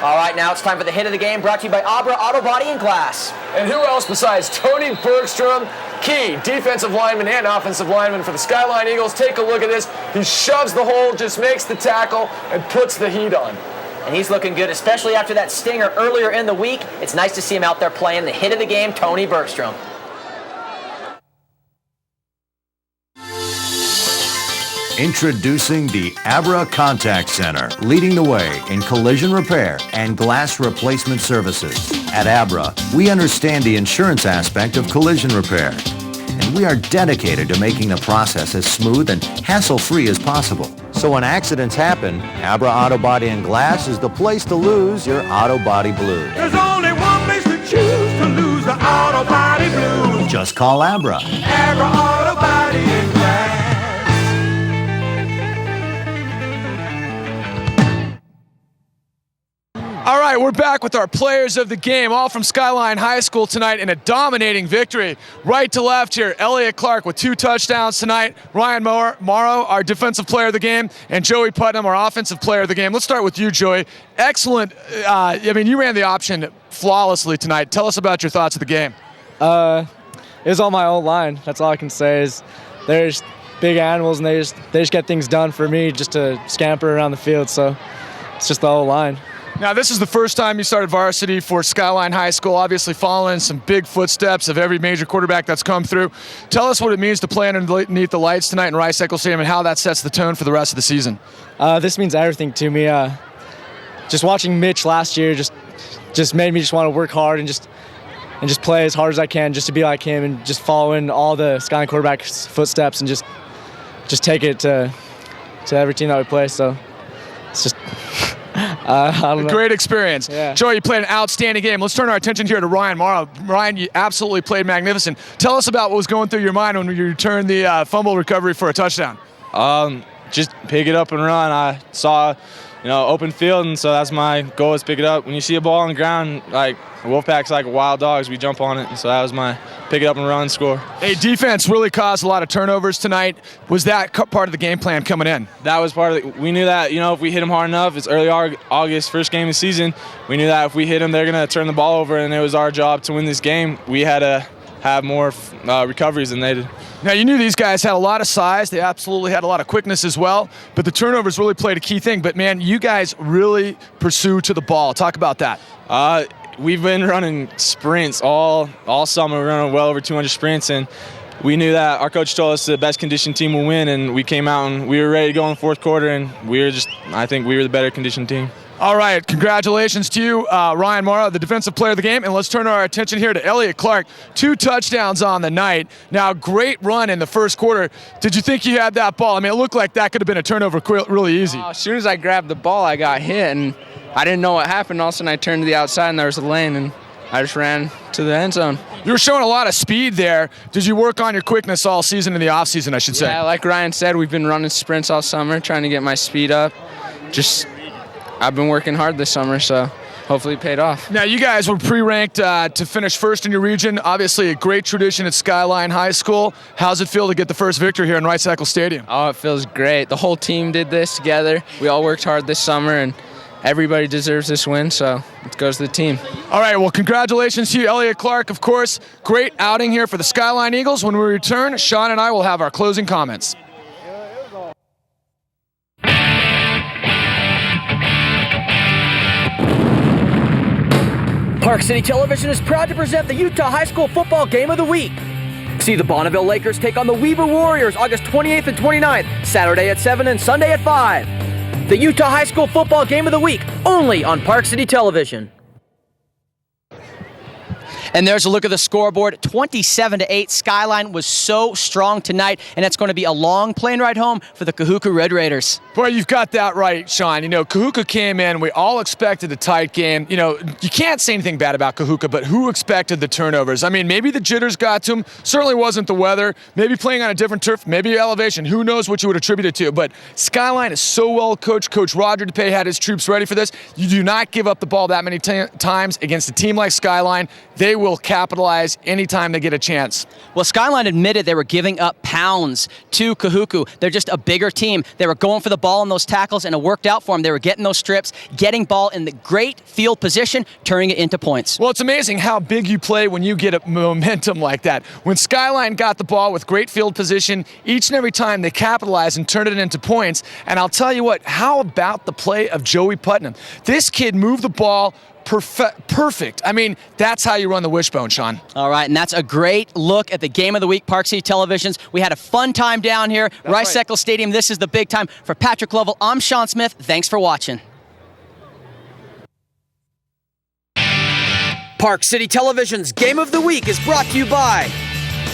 All right, now it's time for the hit of the game, brought to you by Abra Auto Body and Glass. And who else besides Tony Bergstrom, key defensive lineman and offensive lineman for the Skyline Eagles. Take a look at this. He shoves the hole, just makes the tackle, and puts the heat on. And he's looking good, especially after that stinger earlier in the week. It's nice to see him out there playing the hit of the game, Tony Bergstrom. Introducing the Abra Contact Center, leading the way in collision repair and glass replacement services. At Abra, we understand the insurance aspect of collision repair, and we are dedicated to making the process as smooth and hassle-free as possible. So when accidents happen, Abra Auto Body and Glass is the place to lose your auto body blues. There's only one place to choose to lose the auto body blues. Just call Abra. Abra Auto Body and Glass. All right, we're back with our players of the game, all from Skyline High School tonight in a dominating victory. Right to left here, Elliott Clark with 2 touchdowns tonight, Ryan Morrow, our defensive player of the game, and Joey Putnam, our offensive player of the game. Let's start with you, Joey. Excellent. You ran the option flawlessly tonight. Tell us about your thoughts of the game. It was all my old line. That's all I can say is there's big animals, and they just get things done for me just to scamper around the field, so it's just the whole line. Now, this is the first time you started varsity for Skyline High School, obviously following some big footsteps of every major quarterback that's come through. Tell us what it means to play underneath the lights tonight in Rice-Eccles Stadium and how that sets the tone for the rest of the season. This means everything to me. Just watching Mitch last year just made me just want to work hard and just play as hard as I can just to be like him and just follow in all the Skyline quarterback's footsteps and just take it to every team that we play. So it's just... I don't know. Great experience. Yeah. Joey, you played an outstanding game. Let's turn our attention here to Ryan Morrow. Ryan, you absolutely played magnificent. Tell us about what was going through your mind when you returned the fumble recovery for a touchdown. Just pick it up and run. I saw, open field, and so that's my goal is pick it up. When you see a ball on the ground, like Wolfpack's like wild dogs, we jump on it, and so that was my pick it up and run, score. Hey, defense really caused a lot of turnovers tonight. Was that part of the game plan coming in? That was part of it. We knew that, if we hit them hard enough, it's early August, first game of the season, we knew that if we hit them, they're going to turn the ball over, and it was our job to win this game. We had to have more recoveries than they did. Now, you knew these guys had a lot of size. They absolutely had a lot of quickness as well, but the turnovers really played a key thing. But, man, you guys really pursue to the ball. Talk about that. We've been running sprints all summer. We're running well over 200 sprints, and we knew that our coach told us the best conditioned team will win, and we came out and we were ready to go in the fourth quarter, and I think we were the better conditioned team. All right, congratulations to you, Ryan Morrow, the defensive player of the game. And let's turn our attention here to Elliott Clark. 2 touchdowns on the night. Now, great run in the first quarter. Did you think you had that ball? I mean, it looked like that could have been a turnover really easy. As soon as I grabbed the ball, I got hit, and I didn't know what happened. All of a sudden, I turned to the outside, and there was a lane, and I just ran to the end zone. You were showing a lot of speed there. Did you work on your quickness all season in the offseason, I should say? Yeah, like Ryan said, we've been running sprints all summer, trying to get my speed up. I've been working hard this summer, so hopefully it paid off. Now, you guys were pre-ranked to finish first in your region. Obviously, a great tradition at Skyline High School. How's it feel to get the first victory here in Rice-Eccles Stadium? Oh, it feels great. The whole team did this together. We all worked hard this summer, and everybody deserves this win, so it goes to the team. All right, well, congratulations to you, Elliott Clark, of course. Great outing here for the Skyline Eagles. When we return, Sean and I will have our closing comments. Park City Television is proud to present the Utah High School Football Game of the Week. See the Bonneville Lakers take on the Weber Warriors August 28th and 29th, Saturday at 7 and Sunday at 5. The Utah High School Football Game of the Week, only on Park City Television. And there's a look at the scoreboard, 27-8. Skyline was so strong tonight, and it's going to be a long plane ride home for the Kahuku Red Raiders. Boy, you've got that right, Sean. Kahuku came in. We all expected a tight game. You can't say anything bad about Kahuku, but who expected the turnovers? I mean, maybe the jitters got to him. Certainly wasn't the weather. Maybe playing on a different turf. Maybe elevation. Who knows what you would attribute it to? But Skyline is so well coached. Coach Roger DePay had his troops ready for this. You do not give up the ball that many times against a team like Skyline. They will capitalize anytime they get a chance. Well, Skyline admitted they were giving up pounds to Kahuku. They're just a bigger team. They were going for the ball in those tackles, and it worked out for them. They were getting those strips, getting ball in the great field position, turning it into points. Well, it's amazing how big you play when you get a momentum like that. When Skyline got the ball with great field position, each and every time they capitalized and turned it into points. And I'll tell you what, how about the play of Joey Putnam? This kid moved the ball perfect. I mean, that's how you run the wishbone, Sean. All right, and that's a great look at the Game of the Week, Park City Televisions. We had a fun time down here, Rice-Eccles Stadium. This is the big time. For Patrick Lovell, I'm Sean Smith. Thanks for watching. Park City Television's Game of the Week is brought to you by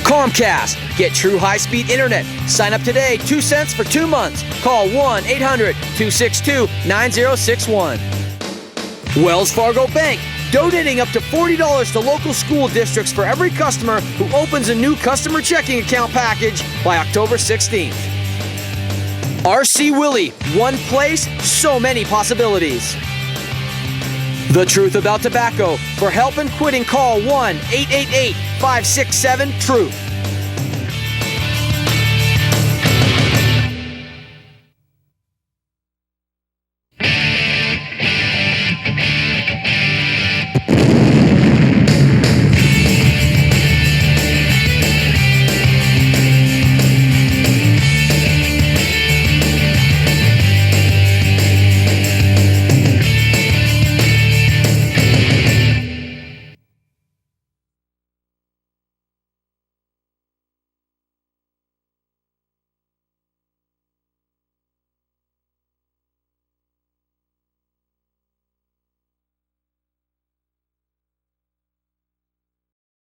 Comcast. Get true high-speed internet. Sign up today, 2 cents for 2 months. Call 1-800-262-9061. Wells Fargo Bank, donating up to $40 to local school districts for every customer who opens a new customer checking account package by October 16th. RC Willey, one place, so many possibilities. The Truth About Tobacco. For help and quitting, call 1-888-567-TRUTH.